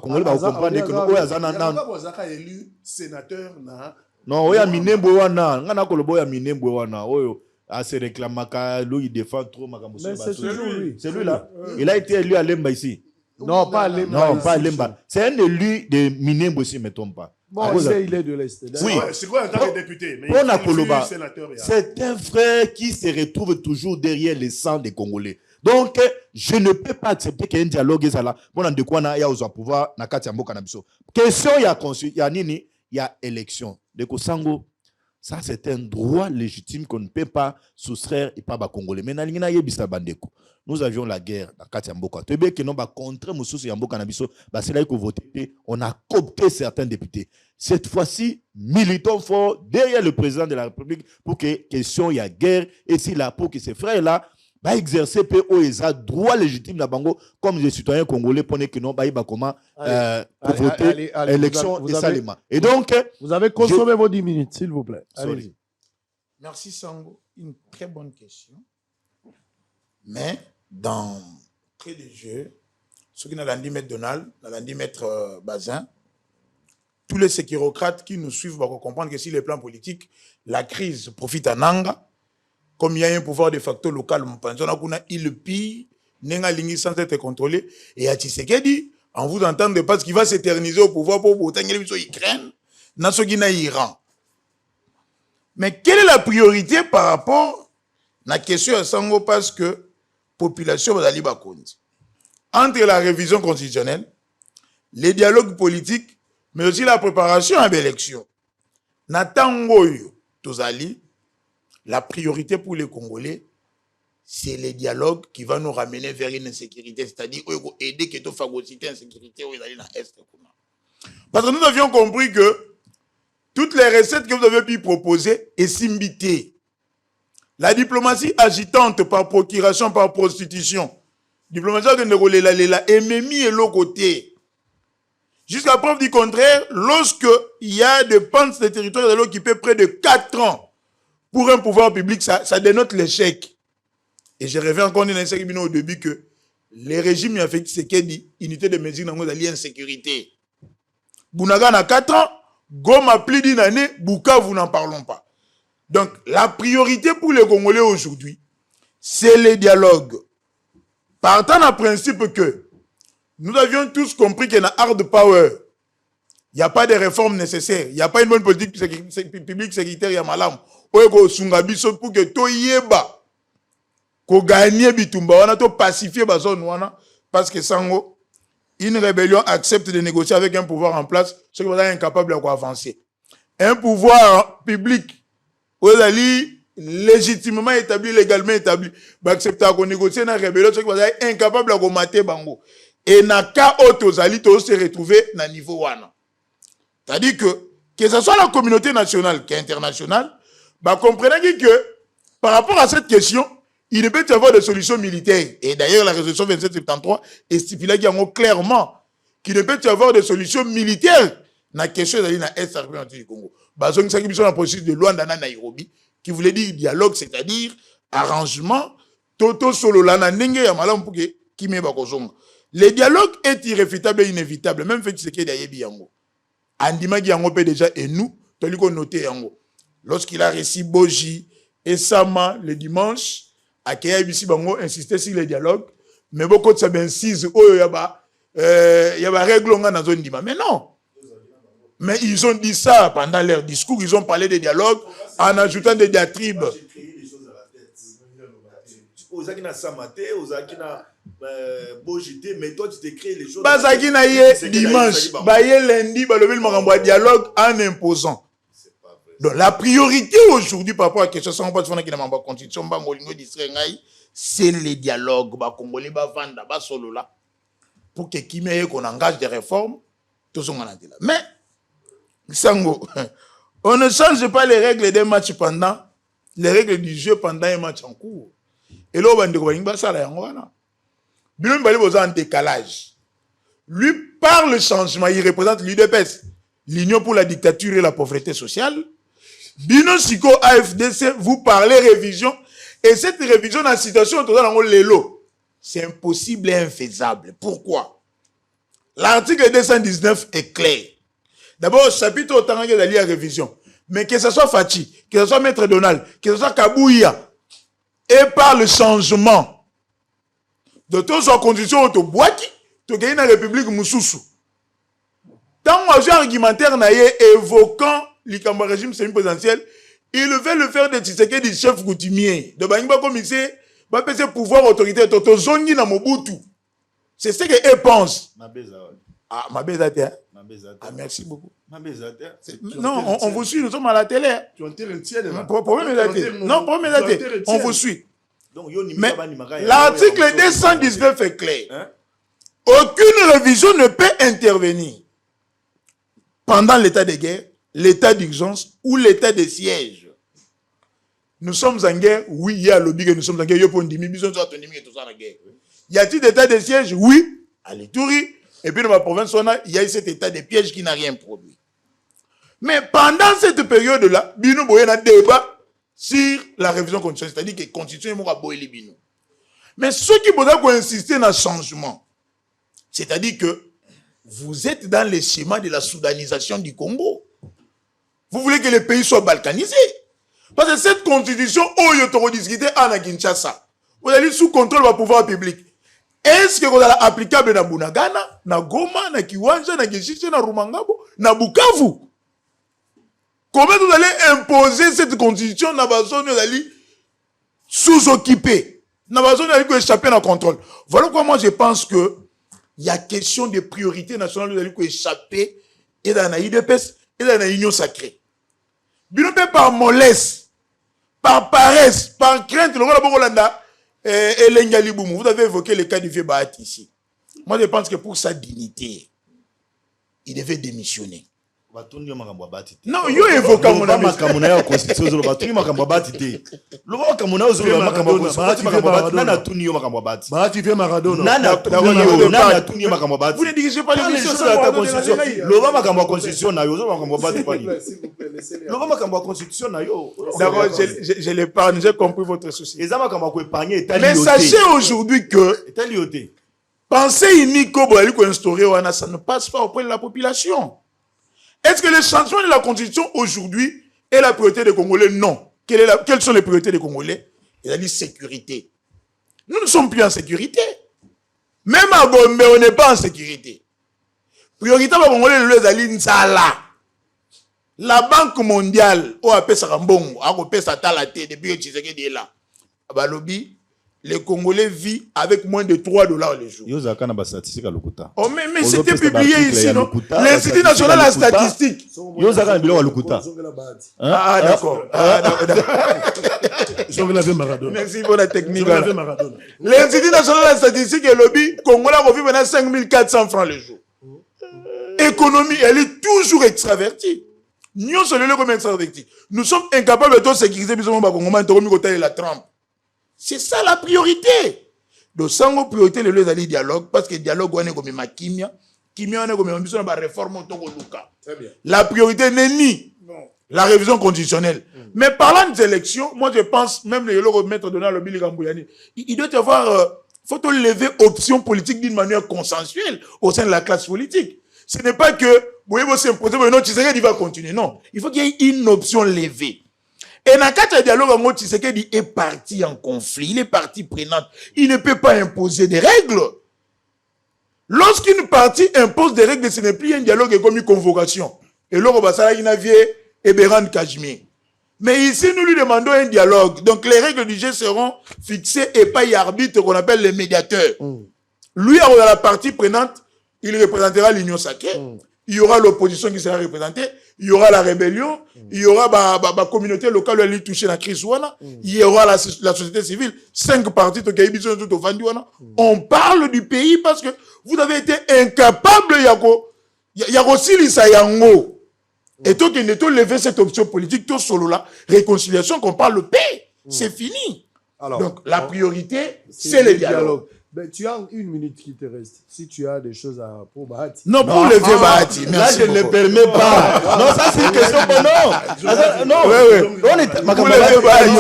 Congolais va comprendre que Nyarugabo élu sénateur na non oya minembo wana ngana ko lobo ya minembo wana oyo a se réclamaka lui il défend trop makambo c'est lui là il a été élu à Lemba ici non pas Lemba non pas Lemba c'est un élu de minembo si je ne me trompe pas bon il est de l'Est oui c'est quoi un tant que député mais c'est un frère qui se retrouve toujours derrière les sangs des Congolais. Donc, je ne peux pas accepter qu'il y ait un dialogue. Bon, de quoi il y a pouvoir na kati mboka na biso. Question il y a nini, il y a élection. De Kosango, ça c'est un droit légitime qu'on ne peut pas soustraire et pas ba Congolais. Mais na lingina yebisa bandeko. Nous avions la guerre na kati mboka. Tebe que non ba contre mususu ya mboka na biso, ba c'est là que voter, on a coopté certains députés. Cette fois-ci, militons fort derrière le président de la République pour que question il y a guerre et si là pour que ces frères là va exercer POESA droit légitime na bango comme les citoyens congolais pour que non ba comment pour voter élection et Salima. Et donc vous avez consommé vos 10 minutes s'il vous plaît. Allez-y. Merci Sango, une très bonne question. Mais dans près de jeu, ceux qui n'ont dit mettre Donald, n'ont dit mettre Bazin, tous les sécurocrates qui nous suivent vont comprendre que si les plans politiques, la crise profite à Nanga. Comme il y a un pouvoir de facto local, il pille, n'est pas sans être contrôlé. Et à Tshisekedi, en vous entendant pas ce qui va s'éterniser au pouvoir pour voter l'Ukraine, dans ce qui est Iran. Mais quelle est la priorité par rapport à la question à Sango parce que la population va aller entre la révision constitutionnelle, les dialogues politiques, mais aussi la préparation à l'élection. Natango Tozali. La priorité pour les Congolais, c'est les dialogues qui vont nous ramener vers une insécurité, c'est-à-dire aider que tu phagocyter l'insécurité où ils allaient dans l'Est. Parce que nous avions compris que toutes les recettes que vous avez pu proposer est simbité. La diplomatie agitante par procuration, par prostitution, diplomatie de Nérolela, et Memi et l'autre côté. Jusqu'à preuve du contraire, lorsque il y a des pentes de territoire de occupés près de 4 ans pour un pouvoir public, ça dénote l'échec. Et je reviens encore au début que les régimes affectent ce qui dit unité de mesure dans l'insécurité. Bounaga a 4 ans, Goma plus d'une année, Bukavu, n'en parlons pas. Donc, la priorité pour les Congolais aujourd'hui, c'est les dialogues. Partant du principe que nous avions tous compris qu'il y a un hard power, il n'y a pas de réformes nécessaires, il n'y a pas une bonne politique publique sécuritaire, il y a malam. Pour que tout yeba, qu'on gagne bitumba, on a tout pacifié la zone, parce que sango, une rébellion accepte de négocier avec un pouvoir en place, ce qui va être incapable d'avancer. Un pouvoir public, légitimement établi, légalement établi, va accepter de négocier une rébellion, ce qui va être incapable de mater bango. Et na ka otozali to se retrouver na niveau wana. C'est-à-dire que ce soit la communauté nationale qui est internationale, bah comprenez que par rapport à cette question, il ne peut y avoir de solution militaire. Et d'ailleurs, la résolution 2773 stipule clairement qu'il ne peut y avoir de solution militaire dans la question de l'Est du Congo. Bah, c'est une processus de Luanda na Nairobi qui voulait dire dialogue, c'est-à-dire arrangement, toto solo lana nenge ya malam pour que qui me bakozonga. Le dialogue est irréfutable et inévitable, même fait ce qui est d'ailleurs yango. Andima yango peut déjà et nous, toliko noté yango. Lorsqu'il a reçu Boji et Sama le dimanche, Akeya Ibisi Bango insistait sur le dialogue, mais beaucoup de ça insiste, oh yaba règle dans zone dima. Mais non. Mais ils ont dit ça pendant leur discours, ils ont parlé de dialogue en ajoutant des diatribes. Ozakina Samate, Ozakina Bojité, mais toi tu t'es créé les choses. Bazakina yé dimanche, baye lundi, balobel marambo dialogue en imposant. Donc la priorité aujourd'hui par rapport à la question, c'est les dialogues, Congolais, Vanda, Solola, pour que Kimé qu'on engage des réformes, tout ce qu'on a dit là. Mais, Sango, on ne change pas les règles des matchs pendant, les règles du jeu pendant un match en cours. Et là, on va ça là, Bilon Bali est en décalage. Lui, par le changement, il représente l'UDPS, l'Union pour la dictature et la pauvreté sociale. Bino Siko AFDC, vous parlez révision, et cette révision dans la situation dans le Lelo, c'est impossible et infaisable. Pourquoi? L'article 219 est clair. D'abord, chapitre autant que d'aller à révision. Mais que ce soit Fachi, que ce soit Maître Donald, que ce soit Kabouya, et par le changement de toutes les conditions au Boaki, tu gagnes la République Moussoussou. Tant que j'ai argumentaire évoquant le régime semi-présidentiel, il veut le faire de Tshisekedi du chef coutumier. De Bangba comme il sait, va passer pouvoir autorité, Toto Zongi na Mobutu. C'est ce qu'elle pense. Ah, ma bézate. Ah, merci beaucoup. Non, on vous suit, nous sommes à la télé. Non, on vous suit. Mais l'article 219 est clair. Aucune révision ne peut intervenir pendant l'état de guerre, l'état d'urgence ou l'état de siège. Nous sommes en guerre, oui, il y a le lobby que nous sommes en guerre, y a-t-il d'état de siège? Oui, à l'Ituri. Et puis dans ma province, il y a cet état de piège qui n'a rien produit. Mais pendant cette période-là, Bino Boye a débat sur la révision constitutionnelle, c'est-à-dire que la constitution est Boye Bino. Mais ceux qui veulent insister dans le changement, c'est-à-dire que vous êtes dans le schéma de la soudanisation du Congo. Vous voulez que le pays soit balkanisé. Parce que cette constitution, vous discuté à Kinshasa, vous allez sous contrôle du pouvoir public. Est-ce que vous allez applicable na Bunagana, na Goma, na Kiwanja, na Gishiche, na Rumangabo, na Bukavu? Comment vous allez imposer cette constitution dans la zone où vous allez sous-occuper, dans la zone où vous allez échapper à contrôle? Voilà pourquoi moi je pense que il y a question de priorité nationale où vous allez échapper et dans la IDPS et dans la union sacrée. Bien par mollesse, par paresse, par crainte, vous avez évoqué le cas du vieux Bahati ici. Moi, je pense que pour sa dignité, il devait démissionner. Non, yo évoque mon ami. Makamuna constitution zo ba tuni makambo bati te. Loba makamuna zo ba makambo nana tuni yo makambo bati. Bahati vient Maradona. Nana tuni yo makambo bati. Vous ne dirigez pas l'émission sur la constitution. Loba makambo constitution na yo zo makambo bati pas. Loba makambo constitution na yo. D'abord, je l'épargne, j'ai compris votre souci. Eza makambo ko épargner état Mais sachez aujourd'hui que état lioté. pensée unique qu'on instauré ça ne passe pas auprès de la population. Est-ce que le changement de la constitution aujourd'hui est la priorité des Congolais? Non. Quelles sont les priorités des Congolais? Il a dit sécurité. Nous ne sommes plus en sécurité. Même à Gombe, on n'est pas en sécurité. Priorité des Congolais, le Zali Nzala. La Banque mondiale, on appelle ça Rambongo, on appelle ça Talaté, depuis que Tshisekedi est là. À lobby, les Congolais vivent avec moins de $3 le jour. Oh, mais c'était publié ici, non? L'Institut national de la statistique. Ah, d'accord. Merci pour la technique. L'Institut national de la statistique et lobby, Congolais revivent maintenant 5400 francs le jour. Économie, elle est toujours extravertie. Nous sommes comme extravertis. Nous sommes incapables de sécuriser la trempe. C'est ça la priorité. Donc, sans priorité, le lieu d'aller dialogue, parce que dialogue, on est comme ma kimia, on est comme une réforme autour de Luka. La priorité n'est ni la révision constitutionnelle. Mais parlant des élections, moi je pense, même le maître de le Billy Gambouyani, il doit y avoir, faut lever option politique d'une manière consensuelle au sein de la classe politique. Ce n'est pas que, vous voyez, s'imposer, non, Tshisekedi va continuer. Non, il faut qu'il y ait une option levée. Et dans le cadre du dialogue, Tshisekedi est parti en conflit, il est parti prenante. Il ne peut pas imposer des règles. Lorsqu'une partie impose des règles, ce n'est plus un dialogue comme une convocation. Et là, on va s'arrêter et Béran Kajmir. Mais ici, nous lui demandons un dialogue. Donc, les règles du jeu seront fixées et pas y arbitre qu'on appelle le médiateur. Lui, dans la partie prenante, il représentera l'Union sacrée. Il y aura l'opposition qui sera représentée. Il y aura la rébellion. Il y aura la communauté locale où elle est touchée dans la crise. Il y aura la société civile. 5 partis. On parle du pays parce que vous avez été incapable. Il y a aussi l'Isayango. Et toi, il faut lever cette option politique. Tout solo là. Réconciliation, qu'on parle de paix. C'est fini. Alors, donc, la priorité, c'est le dialogue. Ben, tu as 1 minute qui te reste. Si tu as des choses pour Bahati. Non, pour le vieux Bahati. Là, je ne le permets pas. Non, ça, c'est une question pour non. Non, on est pour le vieux Bahati.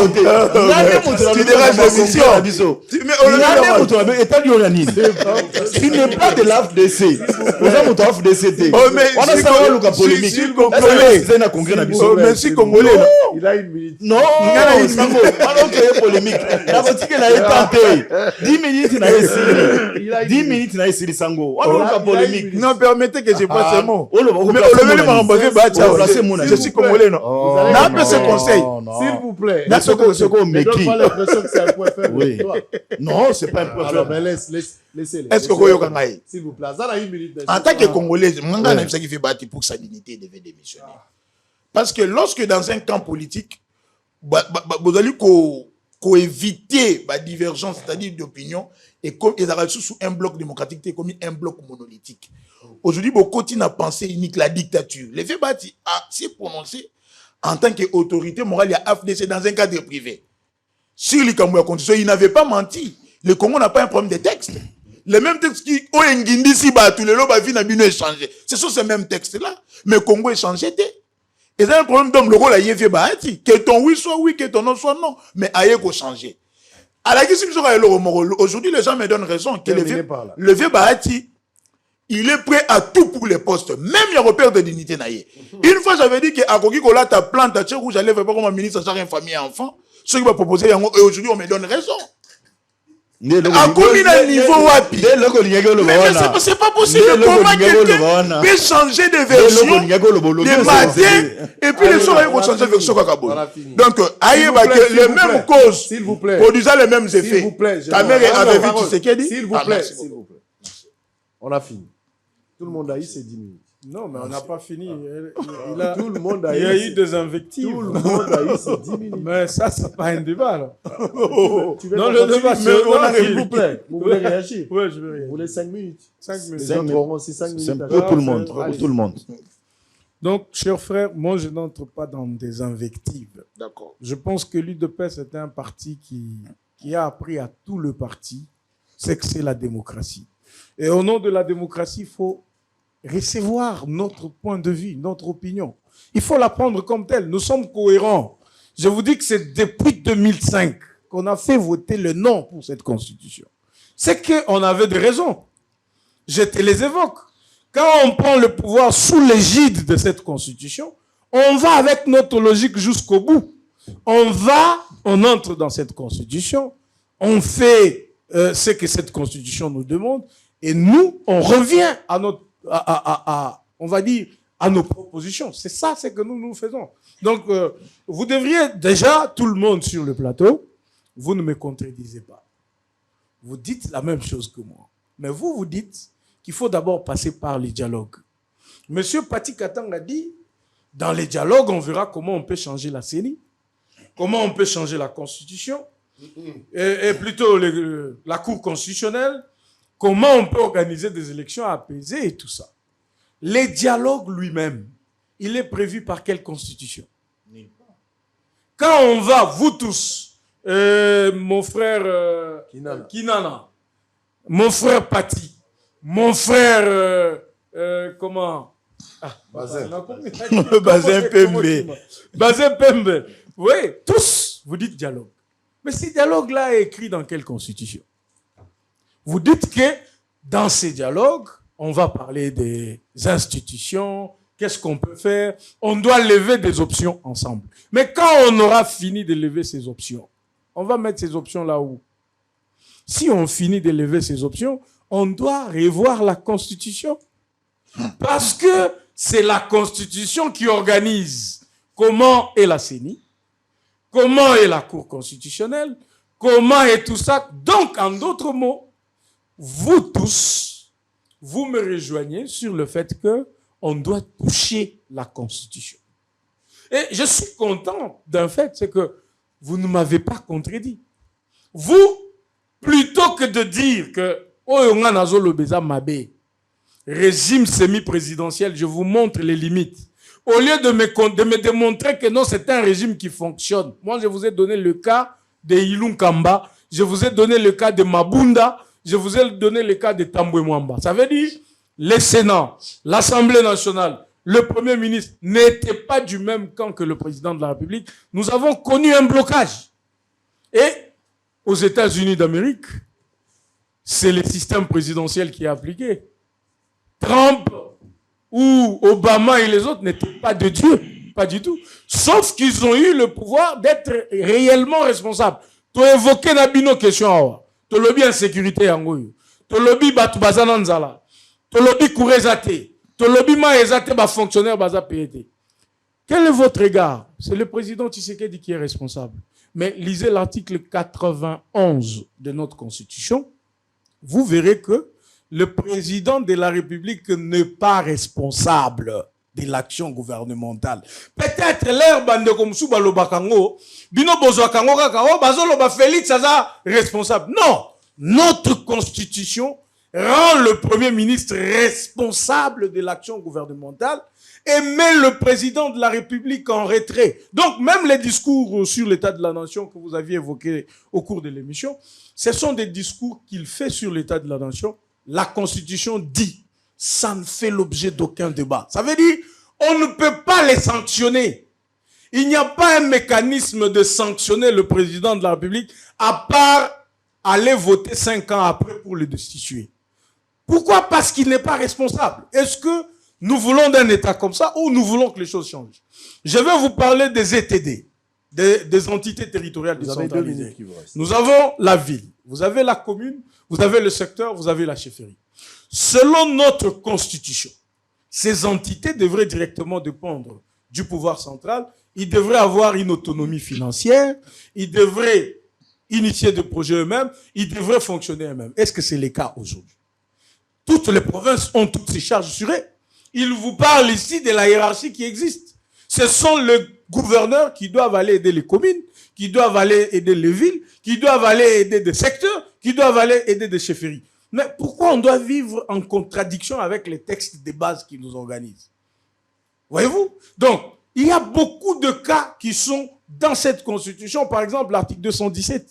Tu déranges l'émission. Tu n'es pas de l'AFDC. On a savoir le cas polémique. Merci, Congolais. Il a 1 minute. Non, il a 1 minute. On a créé polémique. La boutique, elle a été tentée. 10 minutes, il a 10 minutes, il a essayé Sango. On a polémique. Non, permettez que je passe un mot. Mais je suis Congolais, non? N'a pas ce conseil. S'il vous plaît. N'a ce qu'on m'écrit. Pas l'impression que c'est un point faible. Oui. Non, c'est pas un point faible. Alors, ben laissez-les. Est-ce que vous avez s'il vous plaît. Ça a 1 minute. En tant que Congolais, Manga n'a pas qui fait battre pour que sa dignité devait démissionner. Parce que lorsque dans un camp politique, vous allez éviter la divergence, c'est-à-dire d'opinion, et comme ils arrivent sous un bloc démocratique, c'est comme un bloc monolithique. Aujourd'hui, beaucoup n'a pensé unique la dictature. Les faits bâtis s'est prononcé en tant qu'autorité morale, il y a FDC dans un cadre privé. Sur les Cambouya Constitution, il n'avait pas menti. Le Congo n'a pas un problème de texte. Les mêmes textes qui ont tous les lobes ont changé. Ce sont ces mêmes textes-là. Mais le Congo est changé. Et c'est un problème d'homme, le rôle a été fait. Que ton oui soit oui, que ton non soit non. Mais il a changé. À la question aujourd'hui, les gens me donnent raison que le vieux Bahati, il est prêt à tout pour les postes. Même il y a repère de dignité. Une fois, j'avais dit qu'à Kogi, Kola, ta plante, à Tchèque, j'allais faire comme un ministre, ça une famille et enfant. Ce qui va proposer, et aujourd'hui, on me donne raison. À combien de niveau wapi? Mais c'est pas possible. Comment quelqu'un peut changer de version le matin et puis le soir, il va changer de version. Donc, les mêmes causes produisant les mêmes effets. S'il vous plaît. Ta mère avait vu tout ce qu'elle dit. S'il vous plaît. On a fini. Tout le monde a eu ses 10 minutes. Non, mais on n'a pas fini. Tout le monde a il y a eu des invectives. Tout le monde a eu ses 10 minutes. Mais ça, c'est pas un débat, là. Non, le débat, s'il vous plaît. Vous voulez réagir? Oui, je veux réagir. Vous voulez 5 minutes? 5 minutes. Les autres auront aussi 5 minutes. C'est pour tout le monde. Pour tout le monde. Donc, chers frères, moi, je n'entre pas dans des invectives. D'accord. Je pense que l'UDPS est un parti qui a appris à tout le parti, c'est que c'est la démocratie. Et au nom de la démocratie, il faut recevoir notre point de vue, notre opinion. Il faut la prendre comme telle. Nous sommes cohérents. Je vous dis que c'est depuis 2005 qu'on a fait voter le non pour cette constitution. C'est qu'on avait des raisons. Je te les évoque. Quand on prend le pouvoir sous l'égide de cette constitution, on va avec notre logique jusqu'au bout. On entre dans cette constitution, on fait ce que cette constitution nous demande, et nous, on revient à notre, on va dire, à nos propositions. C'est ça, c'est que nous faisons. Donc, vous devriez déjà, tout le monde sur le plateau, vous ne me contredisez pas. Vous dites la même chose que moi. Mais vous dites qu'il faut d'abord passer par les dialogues. Monsieur Pati Katang a dit, dans les dialogues, on verra comment on peut changer la CENI, comment on peut changer la Constitution, et plutôt la Cour constitutionnelle, comment on peut organiser des élections apaisées et tout ça. Les dialogues lui-même, il est prévu par quelle Constitution? Quand on va, vous tous, mon frère Kinana, mon frère Pati, mon frère, comment? Bazin. Bazin Pembe. Oui, tous, vous dites dialogue. Mais ce dialogue-là est écrit dans quelle constitution? Vous dites que dans ces dialogues, on va parler des institutions, qu'est-ce qu'on peut faire? On doit lever des options ensemble. Mais quand on aura fini de lever ces options, on va mettre ces options là où? Si on finit de lever ces options, on doit revoir la Constitution. Parce que c'est la Constitution qui organise comment est la CENI, comment est la Cour constitutionnelle, comment est tout ça. Donc, en d'autres mots, vous tous, vous me rejoignez sur le fait qu'on doit toucher la Constitution. Et je suis content d'un fait, c'est que vous ne m'avez pas contredit. Vous, plutôt que de dire que régime semi-présidentiel, je vous montre les limites. Au lieu de me démontrer que non, c'est un régime qui fonctionne. Moi, je vous ai donné le cas de Ilun Kamba, je vous ai donné le cas de Mabunda, je vous ai donné le cas de Tambwe Mwamba. Ça veut dire, le Sénat, l'Assemblée nationale, le Premier ministre n'étaient pas du même camp que le président de la République. Nous avons connu un blocage. Et aux États-Unis d'Amérique, c'est le système présidentiel qui est appliqué. Trump ou Obama et les autres n'étaient pas de Dieu, pas du tout. Sauf qu'ils ont eu le pouvoir d'être réellement responsables. Tu as évoqué Nabino question. Tu as bien sécurité en Goyo. Tu as dit Batu Bazananzala. Tu as dit Kourezate. Tu as dit Maezate, fonctionnaire Baza PET. Quel est votre égard? C'est le président Tshisekedi qui est responsable. Mais lisez l'article 91 de notre Constitution. Vous verrez que le président de la République n'est pas responsable de l'action gouvernementale. Peut-être l'air bande comme sous balobakango, bino bozoakango kakao, bazolo ba Félix Saza responsable. Non! Notre Constitution rend le Premier ministre responsable de l'action gouvernementale et met le président de la République en retrait. Donc, même les discours sur l'état de la nation que vous aviez évoqués au cours de l'émission, ce sont des discours qu'il fait sur l'état de la nation. La Constitution dit, ça ne fait l'objet d'aucun débat. Ça veut dire, on ne peut pas les sanctionner. Il n'y a pas un mécanisme de sanctionner le président de la République à part aller voter 5 ans après pour le destituer. Pourquoi? Parce qu'il n'est pas responsable. Est-ce que nous voulons d'un État comme ça ou nous voulons que les choses changent? Je vais vous parler des ETD, des entités territoriales décentralisées. Nous avons la ville, vous avez la commune, vous avez le secteur, vous avez la chefferie. Selon notre constitution, ces entités devraient directement dépendre du pouvoir central. Ils devraient avoir une autonomie financière. Ils devraient initier des projets eux-mêmes. Ils devraient fonctionner eux-mêmes. Est-ce que c'est le cas aujourd'hui? Toutes les provinces ont toutes ces charges sur eux. Ils vous parlent ici de la hiérarchie qui existe. Ce sont les gouverneurs qui doivent aller aider les communes, qui doivent aller aider les villes, qui doivent aller aider des secteurs, qui doivent aller aider des chefferies. Mais pourquoi on doit vivre en contradiction avec les textes de base qui nous organisent? Voyez-vous? Donc, il y a beaucoup de cas qui sont dans cette constitution. Par exemple, l'article 217,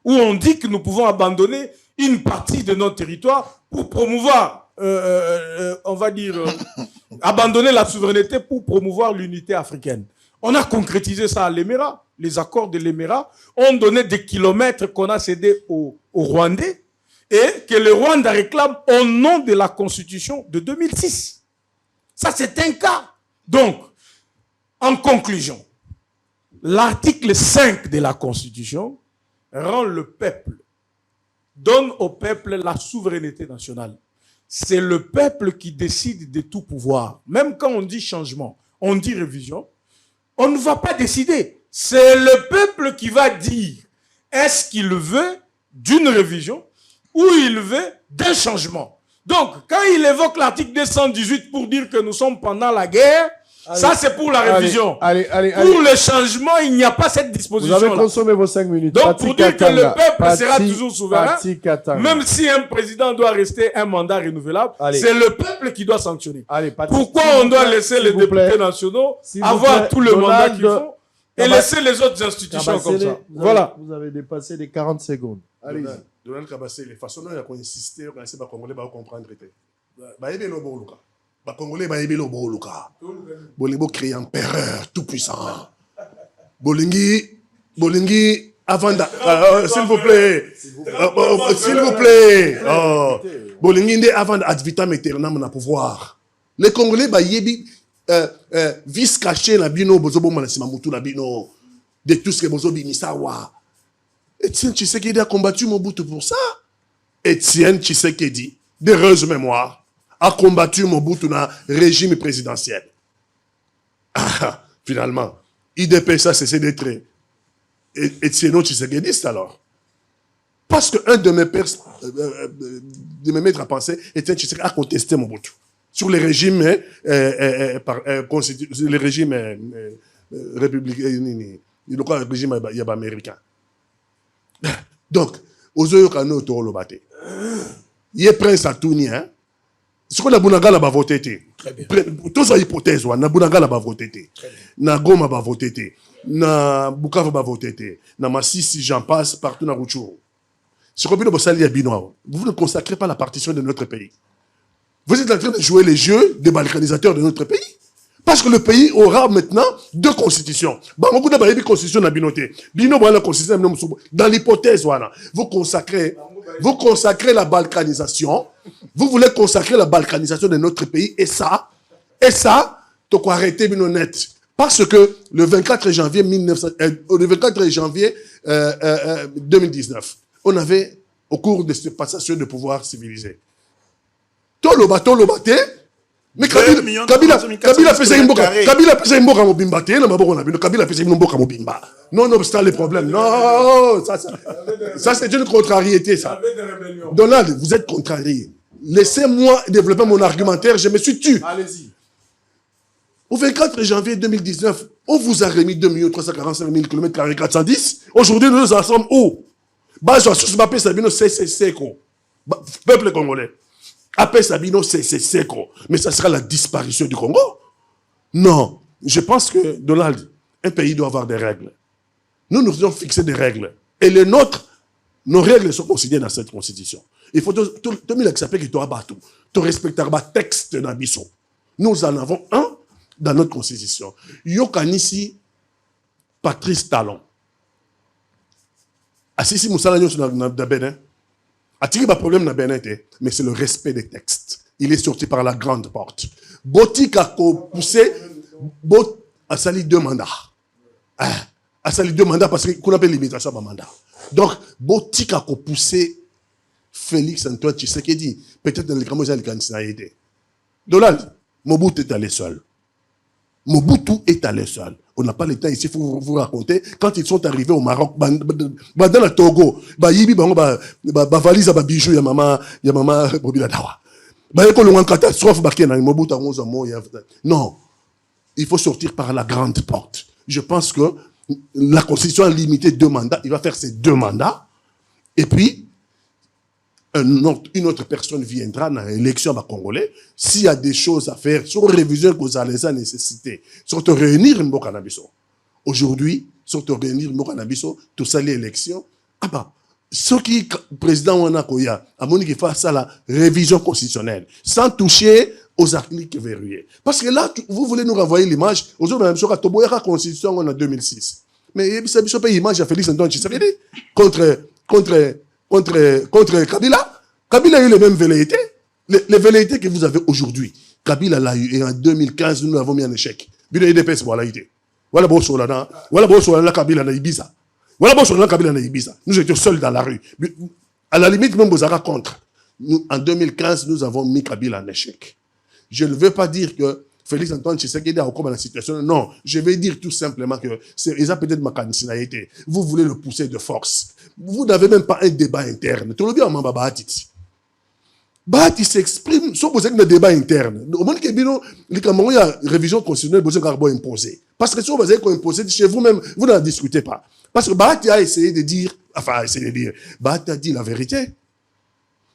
où on dit que nous pouvons abandonner une partie de notre territoire pour promouvoir, on va dire, abandonner la souveraineté pour promouvoir l'unité africaine. On a concrétisé ça à l'Émirat. Les accords de l'Émirat ont donné des kilomètres qu'on a cédés aux Rwandais et que le Rwanda réclame au nom de la Constitution de 2006. Ça, c'est un cas. Donc, en conclusion, l'article 5 de la Constitution rend le peuple, donne au peuple la souveraineté nationale. C'est le peuple qui décide de tout pouvoir. Même quand on dit changement, on dit révision, on ne va pas décider. C'est le peuple qui va dire est-ce qu'il veut d'une révision ou il veut d'un changement. Donc, quand il évoque l'article 218 pour dire que nous sommes pendant la guerre, allez, ça c'est pour la révision. Allez, pour le changement, il n'y a pas cette disposition. Vous avez consommé vos 5 minutes. Donc, pour dire que le peuple sera toujours souverain, même si un président doit rester un mandat renouvelable, c'est le peuple qui doit sanctionner. Pourquoi on doit laisser les députés nationaux avoir tout le mandat qu'ils font et laisser les autres institutions comme ça? Voilà. Vous avez dépassé les 40 secondes. Allez-y. Donald Kabassé, les façons dont il a insisté, on a essayé de Congolais va comprendre. Baïbé le Boluka. Les Congolais baïbé le Boluka. Bolingo crée empereur tout puissant. Bolingi avant s'il vous plaît. S'il vous plaît. Bolingi avant ad vitam aeternam na pouvoir. Les Congolais baïbé vice caché la bino bozobo manasima mutu la bino de tout ce que bozo bimisawa. Etienne Tshisekedi a combattu Mobutu pour ça. Etienne Tshisekedi, d'heureuse mémoire, a combattu Mobutu dans le régime présidentiel. Finalement, IDPS a cessé d'être Etienne Tshisekedi alors. Parce qu'un de mes pères, de mes maîtres à penser, Etienne Tshisekedi a contesté Mobutu sur les régimes, les régimes républicains, le régime américain. Donc, aux yeux de nous, il y a prince à Touni, hein. Ce qu'on a voté, là-bas voté. Tous les hypothèses, on a voté. Na Goma va voté. Na Bukavu va voté. Na Massissi, j'en passe, partout dans Rutshuru. Ce qu'on vous ne consacrez pas la partition de notre pays. Vous êtes en train de jouer les jeux des balkanisateurs de notre pays. Parce que le pays aura maintenant 2 constitutions. Beaucoup de constitutions dans binoté. La constitution dans l'hypothèse, vous consacrez la balkanisation. Vous voulez consacrer la balkanisation de notre pays. Et ça, tu dois arrêter net. Parce que le 24 janvier 2019, on avait, au cours de cette passation de pouvoir civilisé, Tolo bate, mais Kabila faisait une boca. Kabila faisait une boca mobimba. Kabila faisait une boca mobimba. Nonobstant les problèmes. Non, ça c'est une contrariété, ça. Donald, vous êtes contrarié. Laissez-moi développer mon argumentaire, je me suis tué. Allez-y. Au 24 janvier 2019, on vous a remis 2 345 000 km 410. Aujourd'hui, nous en sommes où? Peuple congolais. Après Sabino, c'est séco. Mais ça sera la disparition du Congo? Non. Je pense que, Donald, un pays doit avoir des règles. Nous devons fixer des règles. Et les nôtres, nos règles sont consignées dans cette constitution. Il faut tout le monde accepter que tu as battu. Tu respectes le texte d'Abisso. Nous en avons un dans notre constitution. Yokanisi, Patrice Talon. Assisi Moussala Nyon na Bénin. A-t-il pas problème dans Bénin, mais c'est le respect des textes. Il est sorti par la grande porte. Botik a poussé, a sali 2 mandats. A sali 2 mandats parce qu'on appelle l'imitation par mandat. Donc, Botik a poussé Félix Antoine Tshisekedi. Peut-être dans les camps, il y a été. Donald, Mobutu est allé seul. Mobutu est allé seul. On n'a pas le temps ici, il faut vous raconter. Quand ils sont arrivés au Maroc, dans le Togo, valise à bijou, maman Bobila Dawa. Une catastrophe, non. Il faut sortir par la grande porte. Je pense que la Constitution a limité 2 mandats. Il va faire ses 2 mandats. Et puis, une autre personne viendra dans l'élection congolais. S'il y a des choses à faire, sur révision que vous allez nécessiter, sur te réunir Mboka na biso. Aujourd'hui, sur te réunir Mboka na biso, tout ça l'élection. Ah bah, ce qui président Wana Koya a moni qui fait ça la révision constitutionnelle, sans toucher aux articles verrouillés. Parce que là, vous voulez nous renvoyer l'image, aujourd'hui, même sur la constitution en 2006. Mais c'est une image à Félix Antoine Tshisekedi contre Kabila. Kabila a eu les mêmes velléités. Les velléités que vous avez aujourd'hui. Kabila l'a eu et en 2015, nous l'avons mis en échec. Bino IDPS, voilà l'idée. Voilà la Kabila na Ibiza. Voilà la Kabila na Ibiza. Nous étions seuls dans la rue. À la limite, même Bozara contre. Nous, en 2015, nous avons mis Kabila en échec. Je ne veux pas dire que Félix Antoine Tshisekedi a encore dans la situation. Non, je vais dire tout simplement que c'est peut-être ma candidature. Vous voulez le pousser de force. Vous n'avez même pas un débat interne. Tout le monde a Bahati. Bahati s'exprime sans poser un débat interne. Au moment qu'il y a une révision constitutionnelle, vous avez imposé. Parce que si vous avez imposé chez vous-même, vous n'en discutez pas. Parce que Bahati a essayé de dire, Bahati a dit la vérité.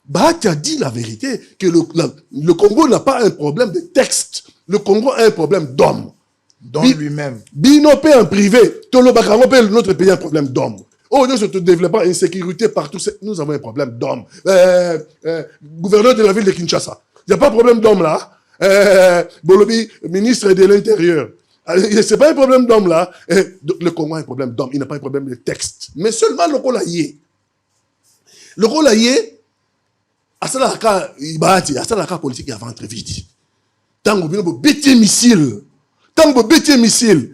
Bahati a dit la vérité, que le Congo n'a pas un problème de texte. Le Congo a un problème d'homme. D'homme lui-même. Binopé en privé, notre pays a un problème d'homme. Oh, nous sommes développant insécurité partout. Nous avons un problème d'homme. Gouverneur de la ville de Kinshasa. Il n'y a pas de problème d'homme là. Bolobi, ministre de l'Intérieur. Ce n'est pas un problème d'homme là. Le Congo a un problème d'homme. Il n'a pas un problème de texte. Mais seulement le Kolaye. Le Kolaye, à la politique, il y a ventre vide. Tant que vous avez missile. Tant que vous avez missile.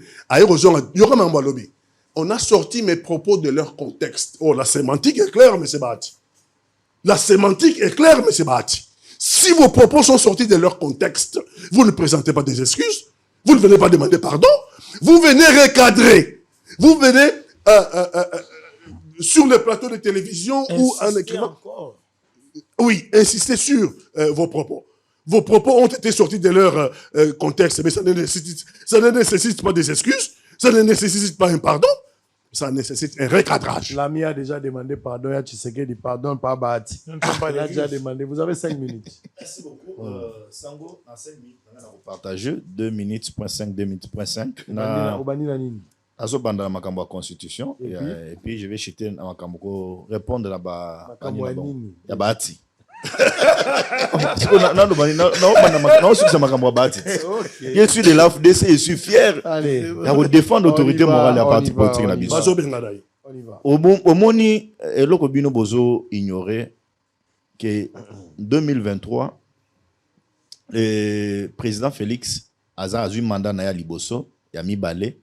On a sorti mes propos de leur contexte. Oh, la sémantique est claire, M. Bahati. La sémantique est claire, M. Bahati. Si vos propos sont sortis de leur contexte, vous ne présentez pas des excuses, vous ne venez pas demander pardon, vous venez recadrer. Vous venez sur le plateau de télévision ou en écrivant. Oui, insistez sur vos propos. Vos propos ont été sortis de leur contexte, mais ça ne nécessite pas des excuses, ça ne nécessite pas un pardon, ça nécessite un recadrage. L'ami a déjà demandé pardon, il y a Tshisekedi, pardon, pas Bahati. Il a déjà demandé, vous avez 5 minutes. Merci beaucoup. Sango, en 5 minutes, on va partager 2 minutes, 2 minutes, 5. Azobanda na makambo ya constitution et puis je vais chuter na makambo répondre là-bas ya Bahati. Je suis de l'AFDC, je suis fier de défendre l'autorité morale de la partie politique. Au moni, eloko bino bozo ignorer que 2023, le président Félix a eu un mandat na ya liboso, ya mibale.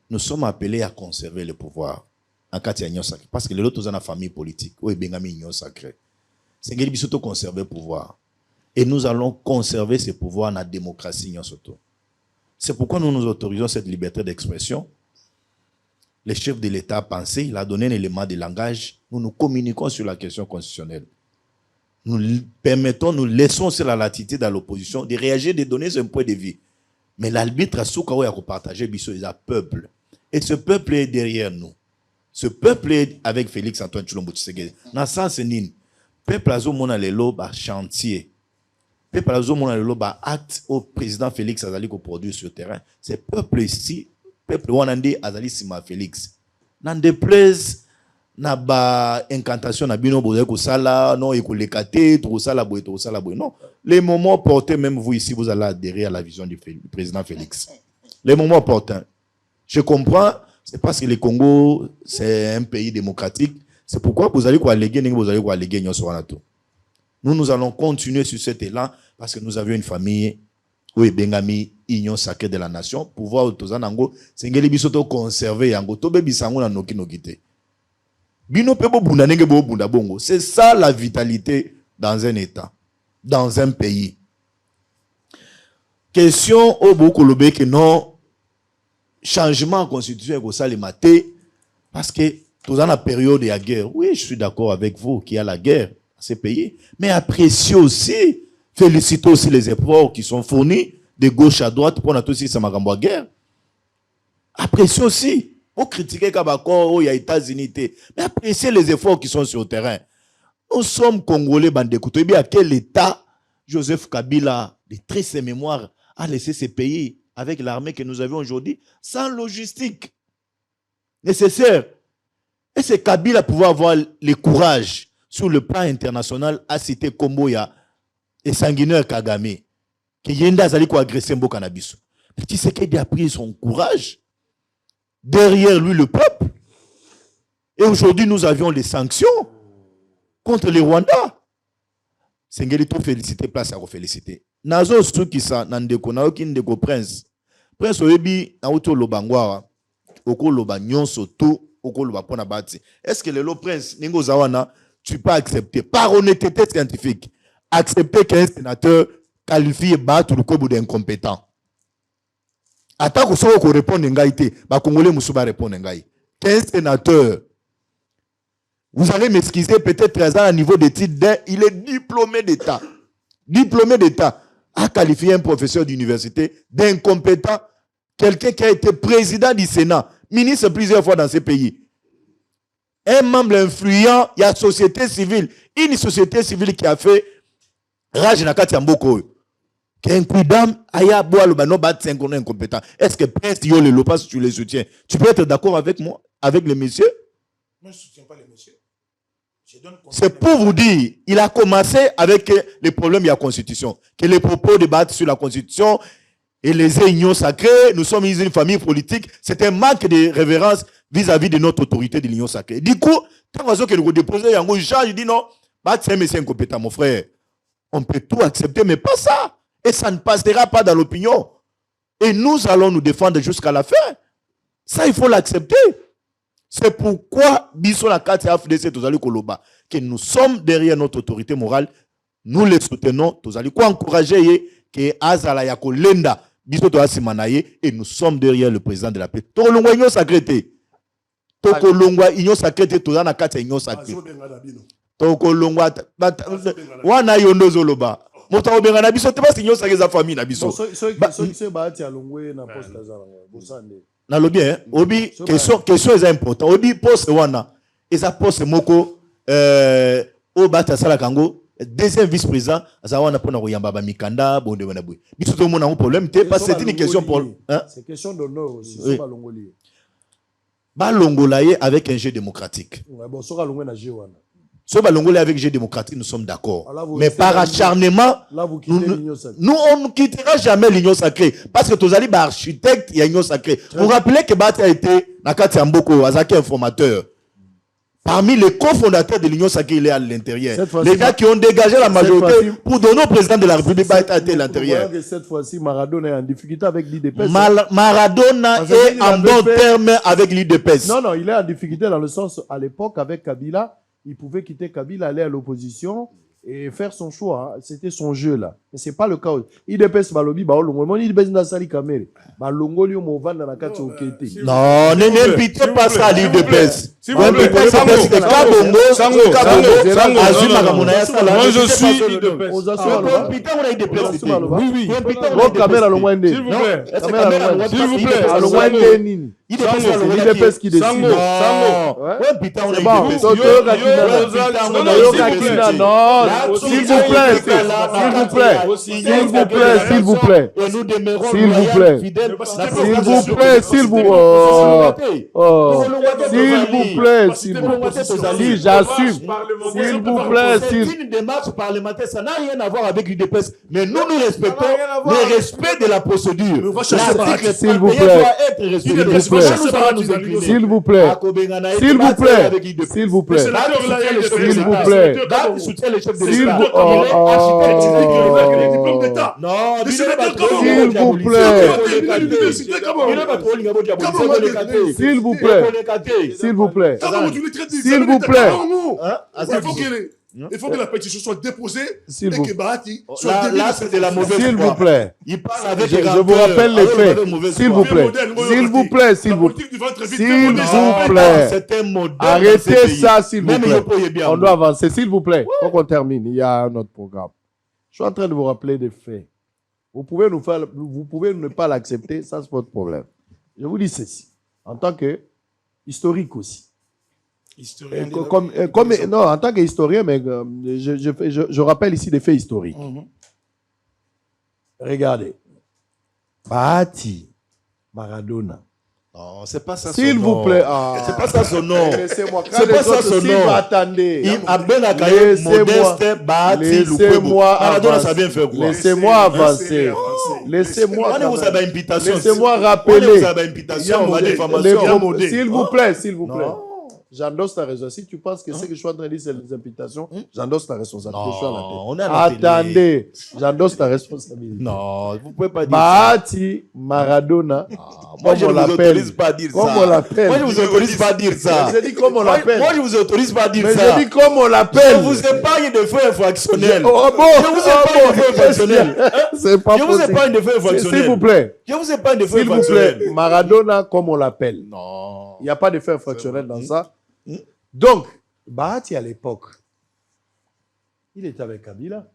Nous sommes appelés à conserver le pouvoir en cas de union sacrée. Parce que les autres ont une famille politique. Oui, bien union sacrée. C'est que nous conserver le pouvoir. Et nous allons conserver ce pouvoir dans la démocratie. C'est pourquoi nous nous autorisons cette liberté d'expression. Le chef de l'État a pensé, il a donné un élément de langage. Nous nous communiquons sur la question constitutionnelle. Nous permettons, nous laissons sur la latitude à l'opposition de réagir, de donner un point de vue. Mais l'arbitre a soukawa à partager biso is un peuple. Et ce peuple est derrière nous. Ce peuple est avec Félix Antoine Tshilombo Tshisekedi. Dans ce sens, le peuple a zomona lelo ba chantier. Le peuple a zomona lelo ba acte au président Félix Azali ko produit sur le terrain. Ce peuple ici, peuple wanande Azali Sima Félix. N'en déplaise na ba incantation na bino boze ko sala non et ko lekate to sala boy to sala boy. Non, les moments opportuns, même vous ici vous allez adhérer à la vision du président Félix. Les moments opportuns. Je comprends, c'est parce que le Congo, c'est un pays démocratique. C'est pourquoi vous allez quoi alléguer, vous allez quoi alléguer. Nous allons continuer sur cet élan parce que nous avions une famille, oui, Bengami, union sacrée de la nation, pouvoir autosanango, c'est ngeli bisoto conserver yango, tobe bisango na noki nokite. Bino pebo bunda nenge bo bunda bongo. C'est ça la vitalité dans un État, dans un pays. Question au Bokolobe que non. Changement constitutionnel au Salimate, parce que tout dans la période de la guerre, oui, je suis d'accord avec vous qu'il y a la guerre à ces pays, mais appréciez aussi, félicitez aussi les efforts qui sont fournis de gauche à droite pour notre aussi la guerre. Appréciez aussi, vous critiquez Kabako, il y a États-Unis, mais appréciez les efforts qui sont sur le terrain. Nous sommes Congolais, Bandekouto. À quel état Joseph Kabila, de triste mémoire, a laissé ces pays avec l'armée que nous avions aujourd'hui, sans logistique nécessaire. Et c'est Kabila pouvoir avoir le courage sur le plan international à citer Komboya et sanguinaire Kagame, qui Yenda Zali ko agresser Mboka na biso. Mais tu sais qu'il a pris son courage derrière lui le peuple. Et aujourd'hui nous avions les sanctions contre les Rwandais. Sengeli to féliciter place à féliciter. Nazo struki sa nandeko na okindeko prince. Prince oyebi na auto lobangwa oko loba nyonso to oko loba pona bati. Est-ce que le prince ningo zawana tu peux accepter par honnêteté scientifique accepter qu'un sénateur qualifie battre le kobo d'incompétent. Ata ko soko ko répondre ngai te ba congolais musuba répondre ngai. Qu'un sénateur, vous allez m'excuser peut-être à un niveau d'études, il est diplômé d'État. Diplômé d'État a qualifié un professeur d'université d'incompétent, quelqu'un qui a été président du Sénat, ministre plusieurs fois dans ce pays. Un membre influent, il y a une société civile qui a fait rage na kati ya mboko. Qu'un coup d'âme, aya boa le bano bat 5 ans incompétent. Est-ce que Prince Yo le Lopas, tu les soutiens? Tu peux être d'accord avec moi, avec le monsieur? Moi, je ne soutiens pas les messieurs. C'est pour vous dire, il a commencé avec les problèmes de la Constitution. Que les propos débattent sur la Constitution et les unions sacrées, nous sommes une famille politique, c'est un manque de révérence vis-à-vis de notre autorité de l'union sacrée. Du coup, quand on que nous déposons, il dit non, c'est un monsieur incompétent, mon frère. On peut tout accepter, mais pas ça. Et ça ne passera pas dans l'opinion. Et nous allons nous défendre jusqu'à la fin. Ça, il faut l'accepter. C'est pourquoi, biso la carte FDC, Tozali Koloba, que nous sommes derrière notre autorité morale, nous les soutenons, Tozali ko encourager que Azala Yako Lenda, biso Toasimanaye, et nous sommes derrière le président de la paix. Tokolongwa Union Sacrée. Tokolongwa Union Sacrée, Tozana na carte Union Sacrée. Tokolongwa, wana yondo zoloba. Moto obenga na biso te ba Union Sacrée za famille na biso. Ce baati alongwe na poste azala bosande. Na lobi obi question est important. Obi poste wana eza poste moko o bata sala kango deuxième vice-président azawana pona koyamba ba mikanda bonde wana boy. Biso to mona un problème te parce que c'est une question pour c'est question d'honneur aussi so ba longoli. Ba longolaye avec un jeu démocratique. Ouais bon so ka longwe na jeu wana. So ba longolaye avec jeu démocratique nous sommes d'accord. Mais par acharnement là vous quittez l'union sacrée. Nous on ne quittera jamais l'union sacrée parce que Tozali ba architecte il y a l'union sacrée. Vous rappelez que Bati a été Nakati Amboko Azaki informateur. Parmi les cofondateurs de l'Union sacrée, il est à l'intérieur. Les gars qui ont dégagé la majorité pour donner au président de la République, Baïta était à l'intérieur. Cette fois-ci, Maradona est en difficulté avec l'IDPS. Maradona est en bon terme avec l'IDPS. Non, il est en difficulté dans le sens, à l'époque, avec Kabila, il pouvait quitter Kabila, aller à l'opposition et faire son choix. C'était son jeu, là. Mais ce n'est pas le cas. IDPS, Balobi, Baolongo. Mon IDPS, Nassali Kamere. Balongo, Lio, Movan, Nanakati, Okete. Non, n'impitez pas ça à l'IDPS. Moi, je suis oui, oui. Caméra, s'il vous plaît. S'il vous plaît. IDPS qui décide. C'est bon. S'il vous plaît. S'il vous plaît. S'il vous plaît. S'il vous plaît. S'il vous plaît. S'il vous plaît. Si j'assume. S'il vous plaît. C'est une démarche parlementaire. Ça n'a rien à voir avec l'UDPS. Mais nous respectons le respect de la procédure. S'il vous plaît. S'il vous plaît. S'il vous plaît. S'il vous plaît. S'il vous plaît. S'il vous plaît. S'il vous plaît. S'il vous plaît. S'il vous plaît. Il faut que la pétition soit déposée et vous... que Bahati soit de la mauvaise S'il vous plaît. Il parle avec je vous rappelle les faits. S'il vous plaît. S'il vous plaît. S'il vous plaît. S'il vous plaît. Arrêtez ça, s'il vous plaît. On doit avancer. S'il vous plaît. Faut qu'on termine. Il y a un autre programme. Je suis en train de vous rappeler des faits. Vous pouvez ne pas l'accepter, ça c'est votre problème. Je vous dis ceci, en tant que historique aussi. Historien de la- Non, en tant qu'historien, mais je rappelle ici des faits historiques. Regardez. Bahati, Maradona. Non, c'est pas ça. S'il son vous nom. plaît. C'est pas ça son nom. Laissez-moi. C'est pas ça son nom. Attendez. Il a bien accueilli Modeste Bahati Lukwebo. Laissez-moi Maradona, avancer. ça vient faire quoi? Laissez-moi avancer. Laissez-moi. On vous avez invitation. Laissez-moi On vous rappeler. avez invitation. On va diffamation. S'il vous plaît, s'il vous plaît. Non. J'endosse ta raison. Si tu penses que ce que je suis en train de dire, c'est les imputations, j'endosse ta responsabilité. Je suis à la tête. On est à la télé. Attendez, j'endosse ta responsabilité. Non, vous pouvez pas dire Bahati, Maradona, Moi, je comme ne on vous l'appelle. autorise pas à dire Comme ça. on l'appelle. Moi, je ne vous autorise pas à dire ça. Mais j'ai dit comme on l'appelle. Moi, je ne vous autorise pas à dire Mais ça. j'ai dit comme on Je l'appelle. vous épargne de faits infractionnels. Oh bon, Je vous épargne de faits infractionnels. c'est pas Je vous possible. épargne de faits S'il vous infractionnels. plaît, Je vous épargne de faits s'il vous infractionnels. plaît, Maradona, comme on l'appelle. Non. Il n'y a pas de fait infractionnel dans ça. Donc, Bahati à l'époque, il était avec Kabila.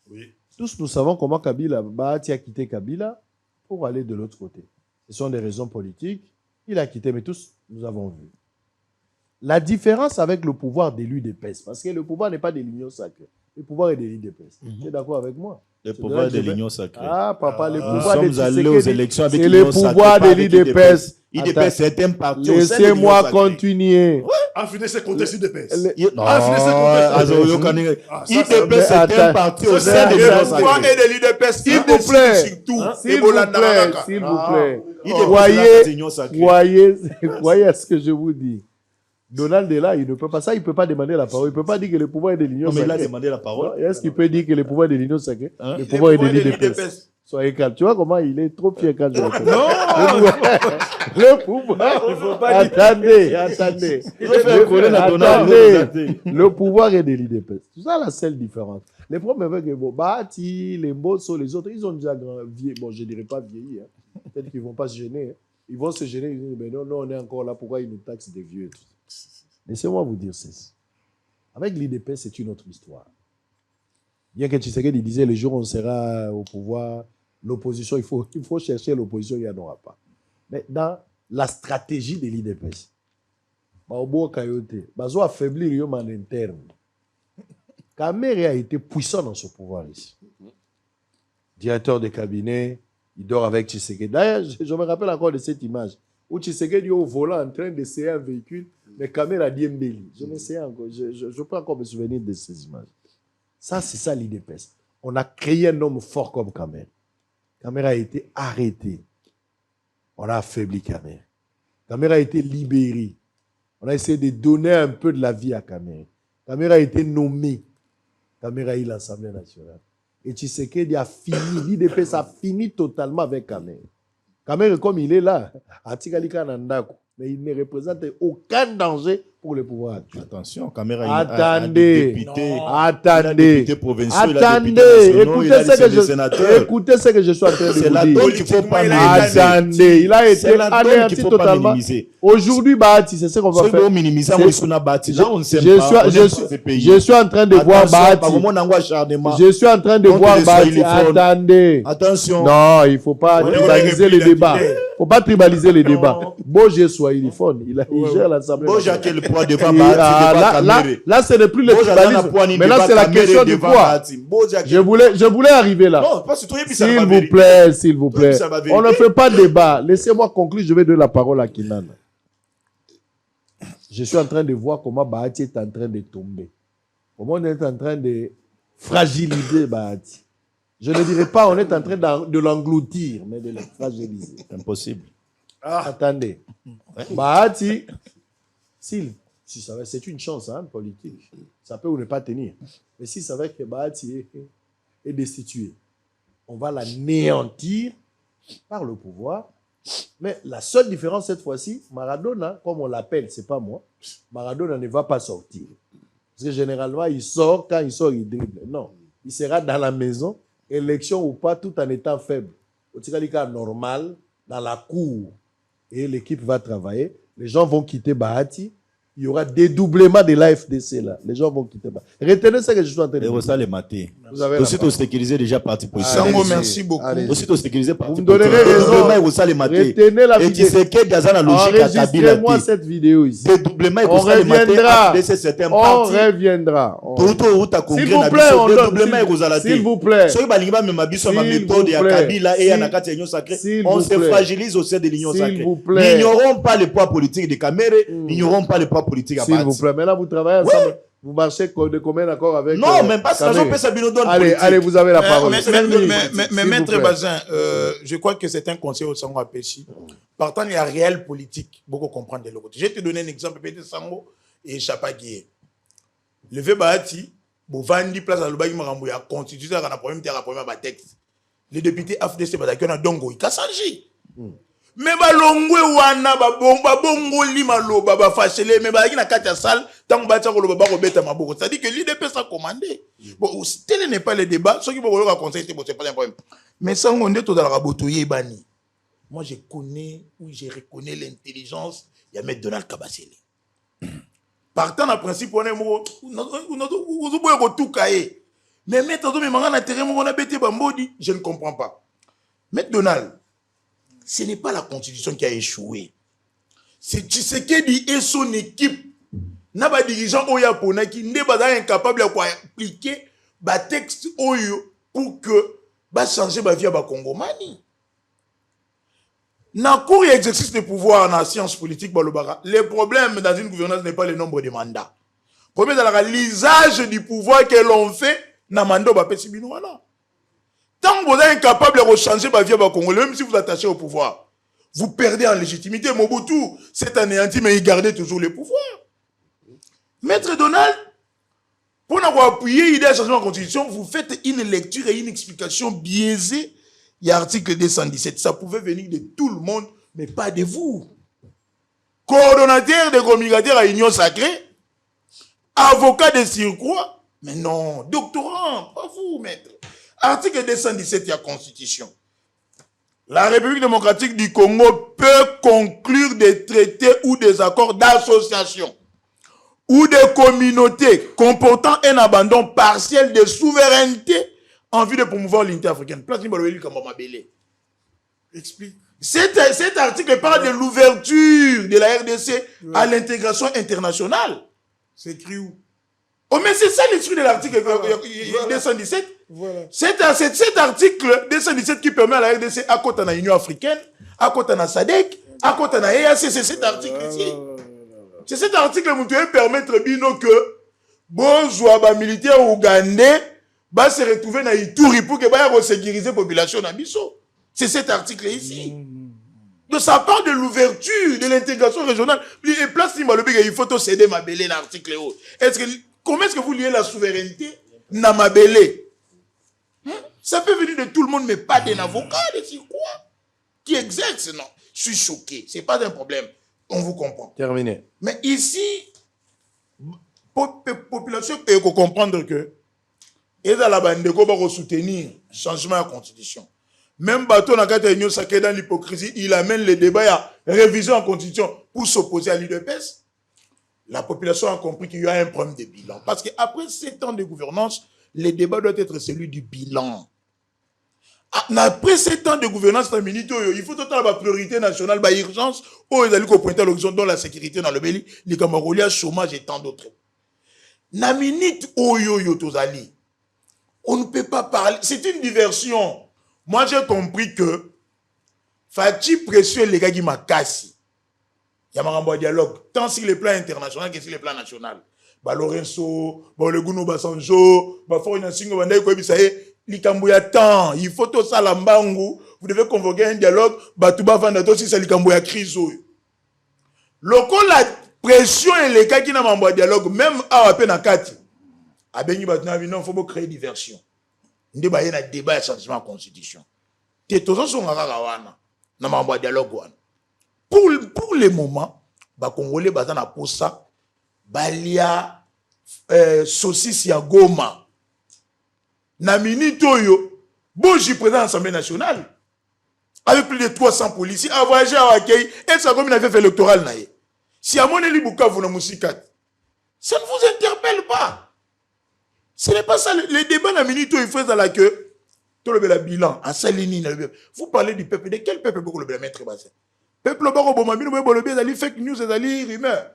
Oui. Tous nous savons comment Bahati a quitté Kabila pour aller de l'autre côté. Ce sont des raisons politiques. Il a quitté, mais tous nous avons vu. La différence avec le pouvoir d'élu des PES, parce que le pouvoir n'est pas de l'union sacrée. Le pouvoir est de l'élu des PES. Tu es d'accord avec moi? Le C'est pouvoir de de là que je l'Union sacrée. Ah, papa, le Nous pouvoir de sommes allés aux Tshisekedi, élections avec c'est le l'Union sacrée, pouvoir pas de avec l'IDPS. IDPS, c'est un parti au sein de Laissez-moi l'Union sacrée. continuer. AFDC conteste UDPS. Non, AFDC conteste. IDPS, c'est un Attends. parti au Ça, sein de c'est l'Union un sacrée. Pourquoi est de l'UDPS? S'il vous plaît, s'il vous plaît, s'il vous plaît. Voyez ce que je vous dis. Donald est là, il ne peut pas ça, il ne peut pas demander la parole. Il ne peut pas dire que le pouvoir est de l'Union Non, mais il a sacrée. demandé la parole. Est-ce qu'il peut dire que le pouvoir est de l'Union sacrée? Hein? Le pouvoir est de l'IDPS. Soyez calme. Tu vois comment il est trop fier quand je le fais. Le pouvoir. Attendez. Le pouvoir est de l'IDPS. C'est ça la seule différence. Les problèmes avec Bahati, les Mbosso, les autres, ils ont déjà vieilli. Bon, je ne dirais pas vieilli. Hein. Peut-être qu'ils ne vont pas se gêner. Hein. Ils vont se gêner. Ils disent, mais non, on est encore là. Pourquoi ils nous taxent des vieux et tout. Laissez-moi vous dire ceci. Avec l'IDPS, c'est une autre histoire. Bien que Tshisekedi disait, le jour où on sera au pouvoir, l'opposition, il faut chercher l'opposition, il n'y en aura pas. Mais dans la stratégie de l'IDPS, Baobo Kayote, Bazo affaiblir l'homme en interne. Kamere a été puissant dans ce pouvoir ici. Directeur de cabinet, il dort avec Tshisekedi. D'ailleurs, je me rappelle encore de cette image où Tshisekedi est au volant en train d'essayer un véhicule, mais Kamere a dit Mbeli. Je peux encore me souvenir de ces images. Ça, c'est ça l'IDPS. On a créé un homme fort comme Kamere. Kamere a été arrêté. On a affaibli Kamere. Kamere a été libéré. On a essayé de donner un peu de la vie à Kamere. Kamere a été nommé. Kamere a eu l'Assemblée nationale. Et Tshisekedi a fini, l'IDPS a fini totalement avec Kamere. Kamere, comme il est là, à Tigalika Nandako, mais il ne représente aucun danger pour le pouvoir actuel. Attention, Kamera, Attendez. Attendez. Écoutez ce que je suis en train de vous dire. C'est la donne qu'il faut pas minimiser. Attendez, il a été anéanti totalement. Aujourd'hui, Bahati, c'est ce qu'on va faire. Je suis en train de voir Bahati. Je suis en train de voir Bahati. Attendez. Attention. Non, il ne faut pas tribaliser les débats. Il ne faut pas tribaliser les débats. Boje soit uniforme. Il gère l'Assemblée. Boje a quel poids devant Bahati? Là, ce n'est plus le tribalisme. Mais là, c'est la question du poids. Je voulais arriver là. S'il vous plaît. On ne fait pas de débat. Laissez-moi conclure. Je vais donner la parole à Kinana. Je suis en train de voir comment Bahati est en train de tomber. Comment on est en train de fragiliser Bahati. Je ne dirais pas on est en train de l'engloutir, mais de le fragiliser. Impossible. Attendez. Bahati, si ça va, c'est une chance politique. Ça peut ou ne pas tenir. Mais si ça va que Bahati est destitué, on va l'anéantir par le pouvoir. Mais la seule différence cette fois-ci, Maradona, comme on l'appelle, c'est pas moi, Maradona ne va pas sortir. Parce que généralement, il sort, quand il sort, il dribble. Non, il sera dans la maison, élection ou pas, tout en étant faible. Au cas normal, dans la cour. Et l'équipe va travailler. Les gens vont quitter Bahati. Il y aura dédoublement de la FDC là. Les gens vont quitter Bahati. Retenez ce que je suis en train de dire. Vous avez la Aussi, parole. tu sécuriser déjà parti politique. Sango, Allez-y. merci beaucoup. Allez-y. Aussi, tu sécuriser Vous parti me donnerez politique. raison. Dédoublement, il faut ça les mater. Retenez la Et tu vidéo. sais que dans la logique à Kabila. Enregistrez-moi cette vidéo ici. Dédoublement, il On faut ça les mater. reviendra. AFDC, c'est un On parti. reviendra. On- Toto, ou ta S'il congrès, vous na plaît, biso, on donne. dédoublement, il faut la S'il vous plaît. Soki balingi bamema biso ma S'il méthode vous ya plaît. Kabila et ya S'il- nakati ya Union Sacrée, s'il on vous se plaît. fragilise au sein de l'Union S'il Sacrée. vous plaît. N'ignorons pas le poids politique de Kamere, n'ignorons pas le poids politique à S'il vous Bati. plaît. Maintenant, vous travaillez ensemble. Vous marchez de commun accord avec. Non, même pas, c'est la Kamere. zone Sabino donne Allez, politique. allez, vous avez la parole. Mais, Cinq minutes, mais, s'il vous Maître plaît. Bazin, je crois que c'est un conseil au Sango Apéchi. Partant de la réelle politique, beaucoup comprendre de l'autre. Je vais te donner un exemple, peut-être Sango et Chapagui. Le Vebati, Bovandi, place à l'Obaï Marambouya, constitue un problème de la texte. Les députés AFDC, qui ont un dongo, ils s'agit. Mais balongwe wana babongoli maloba ba fâchele mais ba na kata salle tant ba tsa ko loba ba robeta maboko c'est-à-dire que l'IDP ça commandé bon tel n'est pas le débat ceux qui vont le conseil c'est pas un problème mais ça on est tout dans la rabotoyer bani moi je connais ou je reconnais l'intelligence il y a maître Donald Kabasele partant en principe on est mo vous boye ko tout cahier mais maître do me manga na terrain mo na bete bambodi je ne comprends pas maître Donald. Ce n'est pas la constitution qui a échoué. C'est Tshisekedi et son équipe. N'a pas dirigeant Oya Pona qui n'est pas incapable d'appliquer le texte Oyo pour que va changer la vie à Congomani. Dans le cours et exercice de pouvoir dans la science politique, le problème dans une gouvernance n'est pas le nombre de mandats. Le problème c'est l'usage du pouvoir que l'on fait dans le mandat de Pesibinoana. Tant que vous êtes incapable de changer la vie à Congolais, même si vous attachez au pouvoir, vous perdez en légitimité. Mobutu, c'est anéanti, mais il gardait toujours le pouvoir. Maître Donald, pour avoir appuyé l'idée de changement de la Constitution, vous faites une lecture et une explication biaisée. Il y a l'article 217. Ça pouvait venir de tout le monde, mais pas de vous. Coordonnateur des communicateurs à Union Sacrée, avocat de surcroît, mais non, doctorant, pas vous, maître. Article 217 de la Constitution. La République démocratique du Congo peut conclure des traités ou des accords d'association ou de communauté comportant un abandon partiel de souveraineté en vue de promouvoir l'unité africaine. Place explique. Cet article parle de l'ouverture de la RDC à l'intégration internationale. C'est écrit où? Oh, mais c'est ça l'esprit de l'article 217. Voilà. C'est cet article 217 qui permet à la RDC à côté de l'Union africaine, à côté de la SADC, à côté de la EAC. C'est cet article ici. C'est cet article qui peut permettre que les militaires ougandais va se retrouver dans Ituri pour que va sécuriser la population dans Bisso. C'est cet article ici. Donc ça part de l'ouverture, de l'intégration régionale. Et place il faut céder ma belé dans l'article. Comment est-ce que vous liez la souveraineté dans ma belé? Ça peut venir de tout le monde, mais pas d'un avocat, de quoi qui exerce, non. Je suis choqué. Ce n'est pas un problème. On vous comprend. Terminé. Mais ici, population peut comprendre que et dans la bande va soutenir le changement de la constitution. Même bateau dans la Union Sacrée dans l'hypocrisie, il amène le débat à révision en constitution pour s'opposer à l'UDPS. La population a compris qu'il y a un problème de bilan. Parce qu'après 7 ans de gouvernance, le débat doit être celui du bilan. Après 7 ans de gouvernance, il faut totalement la priorité nationale, la urgence, où ils allaient pointer à l'horizon dans la sécurité dans le pays, les Camerounais, le chômage et tant d'autres. Na minute on ne peut pas parler. C'est une diversion. Moi, j'ai compris que Fati pression les gars qui m'a cassé. Il y a un dialogue, tant sur le plan international que sur le plan national. Lorenzo, le Gounou Basanjo, Forinansingo, il faut tout ça lambangu. Vous devez convoquer un dialogue. Batouba Vandato, si c'est Likamboya crise. Lorsque la pression et les gars qui n'ont pas de dialogue, même à peine à 4, il faut créer diversion. Il y a un débat sur le changement de la constitution. Pour le moment, les Congolais ont ça. Balia saucisse ya Goma. Na minute oyo, Boji présent à l'Assemblée nationale, avec plus de 300 policiers, a voyagé à Akei, et ça comme il avait fait électoral. Si à mon éli Bukavu na Moussikat, ça ne vous interpelle pas. Ce n'est pas ça. Les débats dans la minute où il faut la queue. Tout le bilan. À Salini, vous parlez du peuple. De quel peuple vous le mettre? Peuple au bord de fake news, des rumeurs.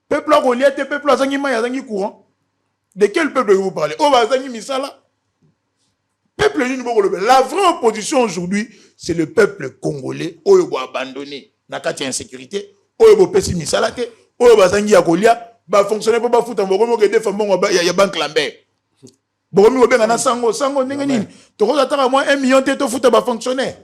Peuple au Goliath, peuple à Zangi courant. De quel peuple vous parlez? Oh, Zangi Misala. Peuple, la vraie opposition aujourd'hui, c'est le peuple congolais. Oyo bo abandonné. Nakati insécurité. Oyo bo pesi Misala te. Oyo Zangi ya Goliath. Ba fonctionner pas ba foutre. Bogomo que des femmes il y a banque Lambert. Bogomi obenga na sango ndenge nini. Toko ataka moi 1 million te to foutre ba fonctionnaire.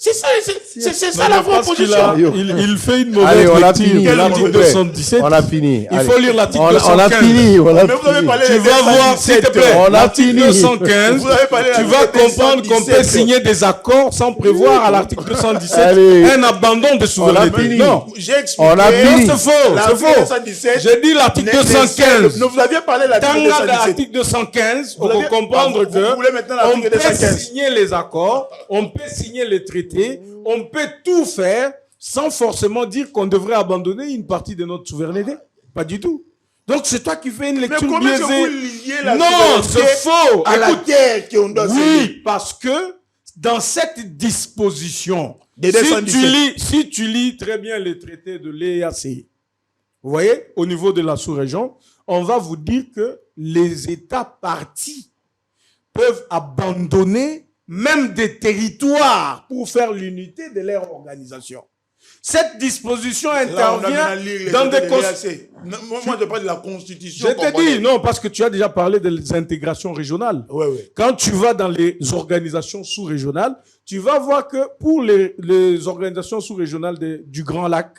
C'est ça, c'est ça la vraie opposition. Il fait une mauvaise lecture. L'article 217. On a fini. Il faut lire l'article 215. On a fini. Mais vous avez parlé Tu vas voir, s'il te plaît, l'article 215, Vous avez parlé tu vas comprendre qu'on peut signer des accords sans prévoir à l'article 217 un abandon de souveraineté. Non, j'ai expliqué. On a fini. c'est faux, c'est faux. J'ai dit l'article 215. Vous aviez parlé de l'article 217. Dans l'article 215, on peut comprendre que on peut signer les accords, on peut signer les traités, on peut tout faire sans forcément dire qu'on devrait abandonner une partie de notre souveraineté. Pas du tout. Donc c'est toi qui fais une lecture biaisée. Vous liez la non, c'est faux. À la guerre qu'on doit oui, parce que dans cette disposition, si tu lis très bien les traités de l'EAC, vous voyez, au niveau de la sous-région, on va vous dire que les États partis peuvent abandonner même des territoires pour faire l'unité de leur organisation. Cette disposition intervient dans des constitutions. Moi, je parle de la constitution. Je te dis, non, parce que tu as déjà parlé des intégrations régionales. Ouais, ouais. Quand tu vas dans les organisations sous-régionales, tu vas voir que pour les organisations sous-régionales du Grand Lac,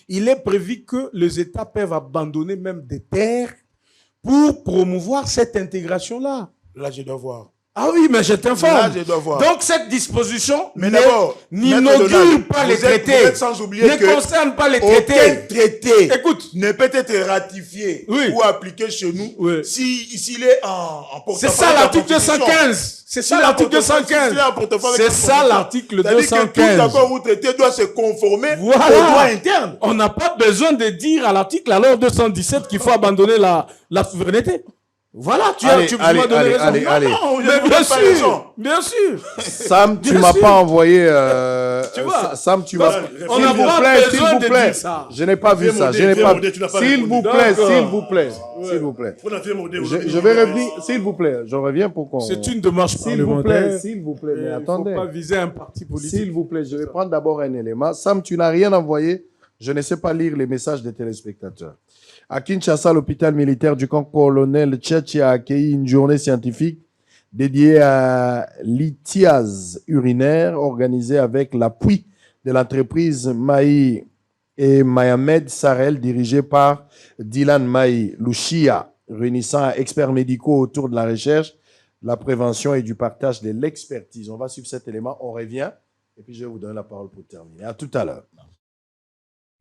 il est prévu que les États peuvent abandonner même des terres pour promouvoir cette intégration-là. Là, je dois voir. Ah oui, mais je t'informe. Là, je dois voir. Donc, cette disposition n'inaugure pas les traités. Sans oublier ne concerne pas les traités. Aucun traité écoute, ne peut être ratifié ou appliqué chez nous s'il est en portefeuille. C'est ça l'article 215. C'est ça l'article 215. C'est ça l'article 215. Tout accord ou traité doit se conformer au droit interne. On n'a pas besoin de dire à l'article alors 217 qu'il faut abandonner la souveraineté. Voilà, tu m'as donné raison. Allez. Non, mais bien sûr. Sam, tu m'as pas envoyé. Tu vois, Sam, tu m'as. On n'a pas besoin de dire ça. Je n'ai pas vu ça. S'il vous plaît. Je vais revenir. S'il vous plaît, je reviens pour qu'on. C'est une démarche parlementaire. S'il vous plaît, mais attendez. Il ne faut pas viser un parti politique. S'il vous plaît, je vais prendre d'abord un élément. Sam, tu n'as rien envoyé. Je ne sais pas lire les messages des téléspectateurs. À Kinshasa, l'hôpital militaire du camp colonel Tchatchi a accueilli une journée scientifique dédiée à l'ithiase urinaire organisée avec l'appui de l'entreprise Maï et Mohamed Sarel, dirigée par Dylan Maï Louchia, réunissant experts médicaux autour de la recherche, la prévention et du partage de l'expertise. On va suivre cet élément, on revient et puis je vais vous donner la parole pour terminer. À tout à l'heure.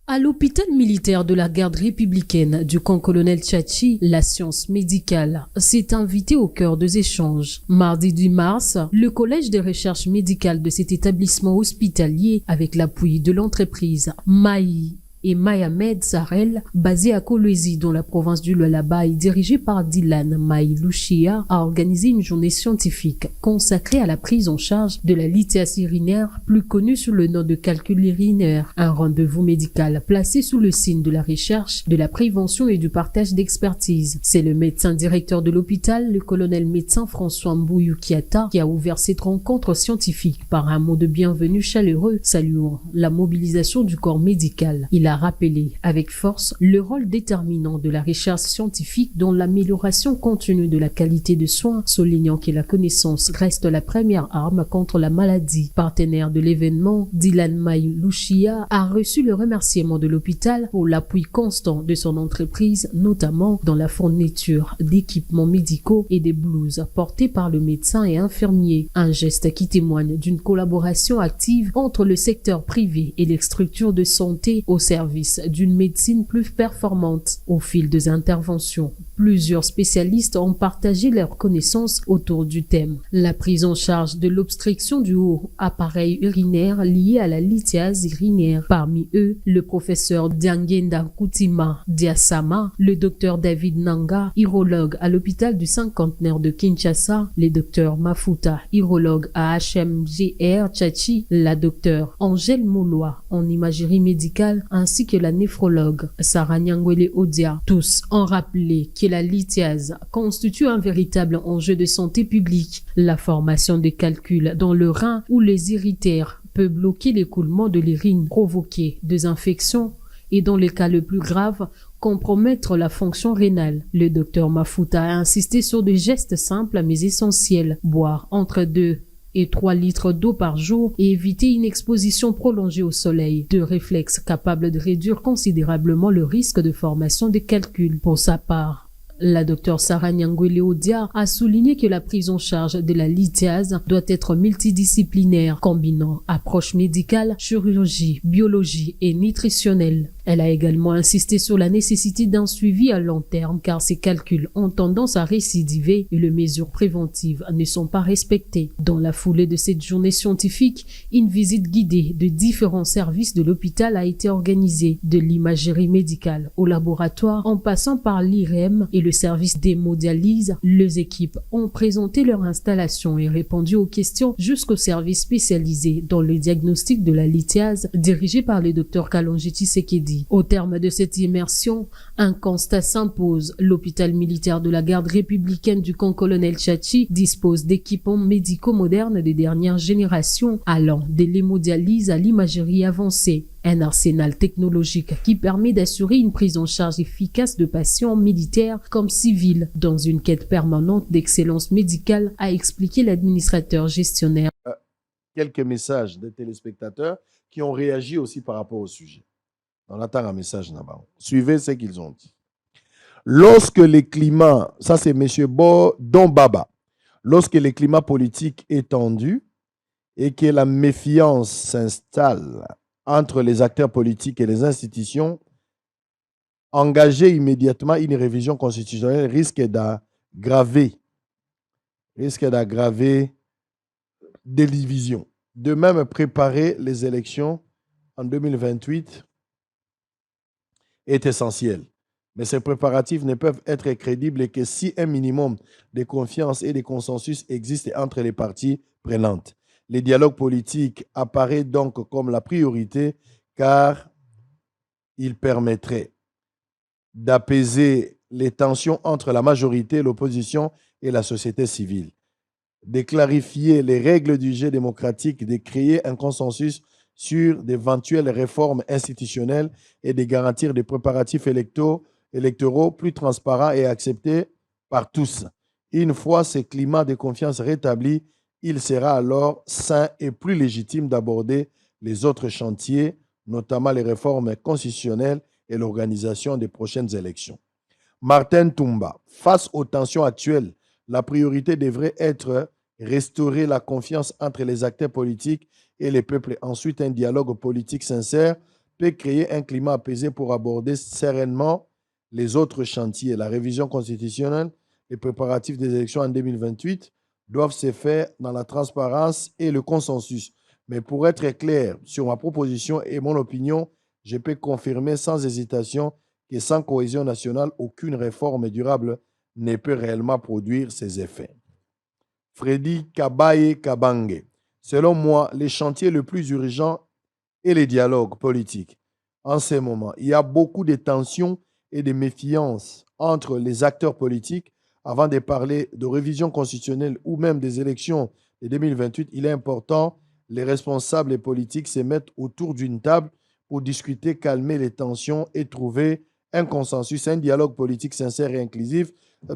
À l'hôpital militaire de la garde républicaine du camp colonel Tchatchi, la science médicale s'est invitée au cœur des échanges. Mardi 10 mars, le collège de recherche médicale de cet établissement hospitalier, avec l'appui de l'entreprise Maï et Mohamed Sarel, basé à Kolwezi dans la province du Lualaba et dirigé par Dylan Maï Louchia, a organisé une journée scientifique consacrée à la prise en charge de la lithiase urinaire, plus connue sous le nom de calcul urinaire. Un rendez-vous médical placé sous le signe de la recherche, de la prévention et du partage d'expertise. C'est le médecin directeur de l'hôpital, le colonel médecin François Mbouyou Kiata, qui a ouvert cette rencontre scientifique par un mot de bienvenue chaleureux, saluant la mobilisation du corps médical. Il a rappelé avec force le rôle déterminant de la recherche scientifique dans l'amélioration continue de la qualité de soins, soulignant que la connaissance reste la première arme contre la maladie. Partenaire de l'événement, Dylan Maï Louchia a reçu le remerciement de l'hôpital pour l'appui constant de son entreprise, notamment dans la fourniture d'équipements médicaux et des blouses portées par le médecin et infirmier. Un geste qui témoigne d'une collaboration active entre le secteur privé et les structures de santé au service d'une médecine plus performante. Au fil des interventions Plusieurs spécialistes ont partagé leurs connaissances autour du thème. La prise en charge de l'obstruction du haut appareil urinaire liée à la lithiase urinaire. Parmi eux, le professeur Diangenda Kutima Diasama, le docteur David Nanga, urologue à l'hôpital du cinquantenaire de Kinshasa, le docteur Mafuta, urologue à HMGR Tchachi, la docteure Angèle Moulois en imagerie médicale, ainsi que la néphrologue Sarah Nyangwele Odia. Tous ont rappelé que la lithiase constitue un véritable enjeu de santé publique. La formation de calculs dans le rein ou les irritaires peut bloquer l'écoulement de l'urine, provoquer des infections et, dans les cas le plus graves, compromettre la fonction rénale. Le docteur Mafuta a insisté sur des gestes simples mais essentiels. Boire entre 2 et 3 litres d'eau par jour et éviter une exposition prolongée au soleil. Deux réflexes capables de réduire considérablement le risque de formation des calculs. Pour sa part, la docteure Sarah Nyangwele Odia a souligné que la prise en charge de la lithiase doit être multidisciplinaire, combinant approche médicale, chirurgie, biologie et nutritionnelle. Elle a également insisté sur la nécessité d'un suivi à long terme car ces calculs ont tendance à récidiver et les mesures préventives ne sont pas respectées. Dans la foulée de cette journée scientifique, une visite guidée de différents services de l'hôpital a été organisée, de l'imagerie médicale au laboratoire en passant par l'IREM et le service d'hémodialyse. Les équipes ont présenté leur installation et répondu aux questions jusqu'au service spécialisé dans le diagnostic de la lithiase dirigé par le docteur Kalonji Tshisekedi. Au terme de cette immersion, un constat s'impose. L'hôpital militaire de la garde républicaine du camp colonel Tchachi dispose d'équipements médicaux modernes de dernière génération, allant de l'hémodialyse à l'imagerie avancée. Un arsenal technologique qui permet d'assurer une prise en charge efficace de patients militaires comme civils dans une quête permanente d'excellence médicale, a expliqué l'administrateur gestionnaire. Quelques messages des téléspectateurs qui ont réagi aussi par rapport au sujet. On attend un message là-bas. Suivez ce qu'ils ont dit. Lorsque les climats, ça c'est M. Don Baba, lorsque les climats politiques est tendu et que la méfiance s'installe entre les acteurs politiques et les institutions, engager immédiatement une révision constitutionnelle risque d'aggraver des divisions. De même, préparer les élections en 2028 est essentiel. Mais ces préparatifs ne peuvent être crédibles que si un minimum de confiance et de consensus existe entre les parties prenantes. Le dialogue politique apparaît donc comme la priorité car il permettrait d'apaiser les tensions entre la majorité, l'opposition et la société civile, de clarifier les règles du jeu démocratique, de créer un consensus sur d'éventuelles réformes institutionnelles et de garantir des préparatifs électoraux plus transparents et acceptés par tous. Une fois ce climat de confiance rétabli, il sera alors sain et plus légitime d'aborder les autres chantiers, notamment les réformes constitutionnelles et l'organisation des prochaines élections. Martin Toumba, face aux tensions actuelles, la priorité devrait être restaurer la confiance entre les acteurs politiques et les peuples. Ensuite, un dialogue politique sincère peut créer un climat apaisé pour aborder sereinement les autres chantiers. La révision constitutionnelle, les préparatifs des élections en 2028 doivent se faire dans la transparence et le consensus. Mais pour être clair sur ma proposition et mon opinion, je peux confirmer sans hésitation que sans cohésion nationale, aucune réforme durable ne peut réellement produire ses effets. Freddy Kabaye Kabange. Selon moi, les chantiers les plus urgents est les dialogues politiques. En ce moment, il y a beaucoup de tensions et de méfiance entre les acteurs politiques. Avant de parler de révision constitutionnelle ou même des élections de 2028, il est important que les responsables politiques se mettent autour d'une table pour discuter, calmer les tensions et trouver un consensus. Un dialogue politique sincère et inclusif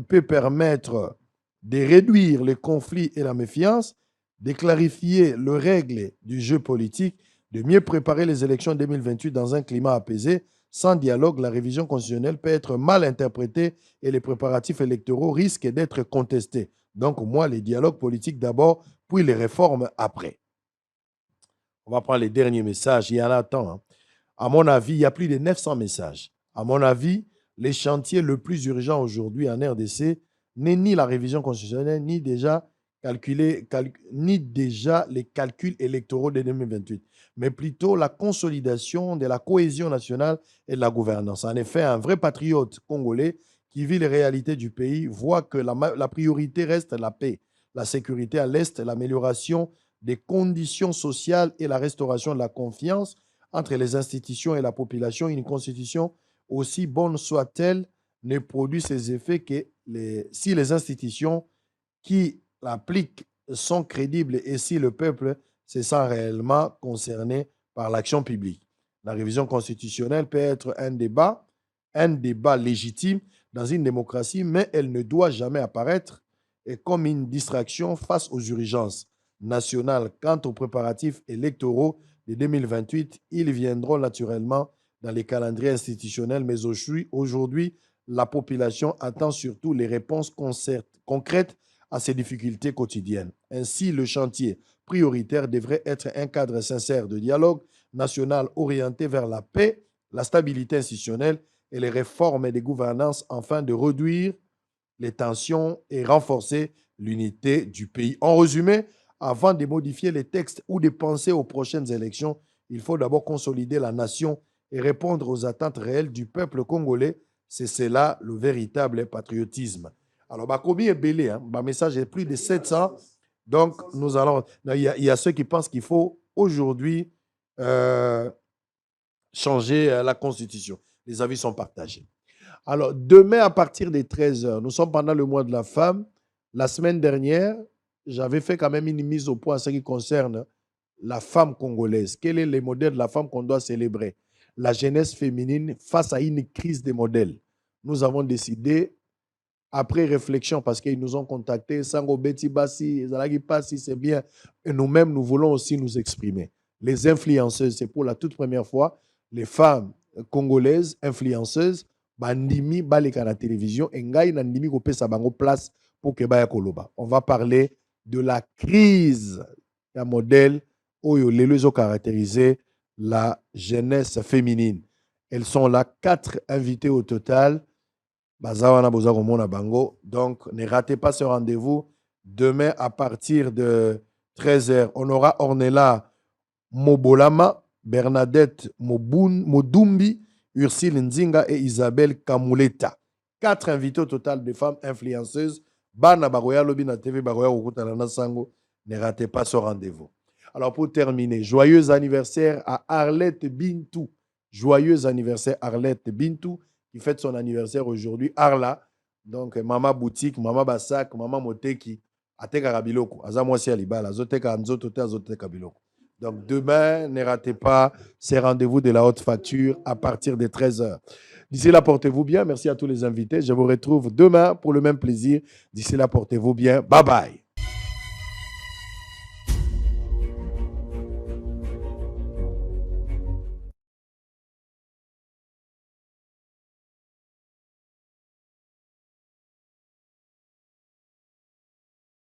peut permettre de réduire les conflits et la méfiance, de clarifier les règles du jeu politique, de mieux préparer les élections 2028 dans un climat apaisé. Sans dialogue, la révision constitutionnelle peut être mal interprétée et les préparatifs électoraux risquent d'être contestés. Donc, moi, les dialogues politiques d'abord, puis les réformes après. On va prendre les derniers messages. Il y en a tant. À mon avis, il y a plus de 900 messages. À mon avis, les chantiers le plus urgent aujourd'hui en RDC n'est ni la révision constitutionnelle, ni déjà les calculs électoraux de 2028, mais plutôt la consolidation de la cohésion nationale et de la gouvernance. En effet, un vrai patriote congolais qui vit les réalités du pays voit que la priorité reste la paix, la sécurité à l'Est, l'amélioration des conditions sociales et la restauration de la confiance entre les institutions et la population. Une constitution, aussi bonne soit-elle, ne produit ses effets que si les institutions qui l'appliquent sont crédibles et si le peuple se sent réellement concerné par l'action publique. La révision constitutionnelle peut être un débat légitime dans une démocratie, mais elle ne doit jamais apparaître comme une distraction face aux urgences nationales. Quant aux préparatifs électoraux de 2028, ils viendront naturellement dans les calendriers institutionnels, mais aujourd'hui, la population attend surtout les réponses concrètes à ces difficultés quotidiennes. Ainsi, le chantier prioritaire devrait être un cadre sincère de dialogue national orienté vers la paix, la stabilité institutionnelle et les réformes des gouvernances afin de réduire les tensions et renforcer l'unité du pays. En résumé, avant de modifier les textes ou de penser aux prochaines élections, il faut d'abord consolider la nation et répondre aux attentes réelles du peuple congolais. C'est cela le véritable patriotisme. Alors, Bakobi est belé, hein? Message est plus de 700. Donc, nous allons. Il y a ceux qui pensent qu'il faut aujourd'hui changer la Constitution. Les avis sont partagés. Alors, demain, à partir des 13h, nous sommes pendant le mois de la femme. La semaine dernière, j'avais fait quand même une mise au point en ce qui concerne la femme congolaise. Quel est le modèle de la femme qu'on doit célébrer? La jeunesse féminine face à une crise des modèles. Nous avons décidé, après réflexion, parce qu'ils nous ont contactés, Sango Beti Bassi, Zalagi Passi, c'est bien. Et nous-mêmes, nous voulons aussi nous exprimer. Les influenceuses, c'est pour la toute première fois, les femmes congolaises influenceuses, bandimi baleka na télévision, et ngai nandimi ko pesa bango place pour que baya koloba. On va parler de la crise d'un modèle où les deux ont caractérisé la jeunesse féminine. Elles sont là, 4 invités au total. Bazawana Bozago Mona Bango. Donc, ne ratez pas ce rendez-vous. Demain, à partir de 13h, on aura Ornella Mobolama, Bernadette Modumbi, Ursule Nzinga et Isabelle Kamuleta. 4 invités au total de femmes influenceuses. Bana Bagoya Lobina TV Bagoya Okutalana Sango. Ne ratez pas ce rendez-vous. Alors, pour terminer, joyeux anniversaire à Arlette Bintou. Joyeux anniversaire Arlette Bintou, qui fête son anniversaire aujourd'hui. Arla, donc Mama Boutique, Mama Bassak, Mama Moteki, Ateka Kabiloko, Azamwasi Alibala, Zoteka Anzotote, Azoteka Kabiloko. Donc demain, ne ratez pas ces rendez-vous de la haute facture à partir de 13h. D'ici là, portez-vous bien. Merci à tous les invités. Je vous retrouve demain pour le même plaisir. D'ici là, portez-vous bien. Bye bye.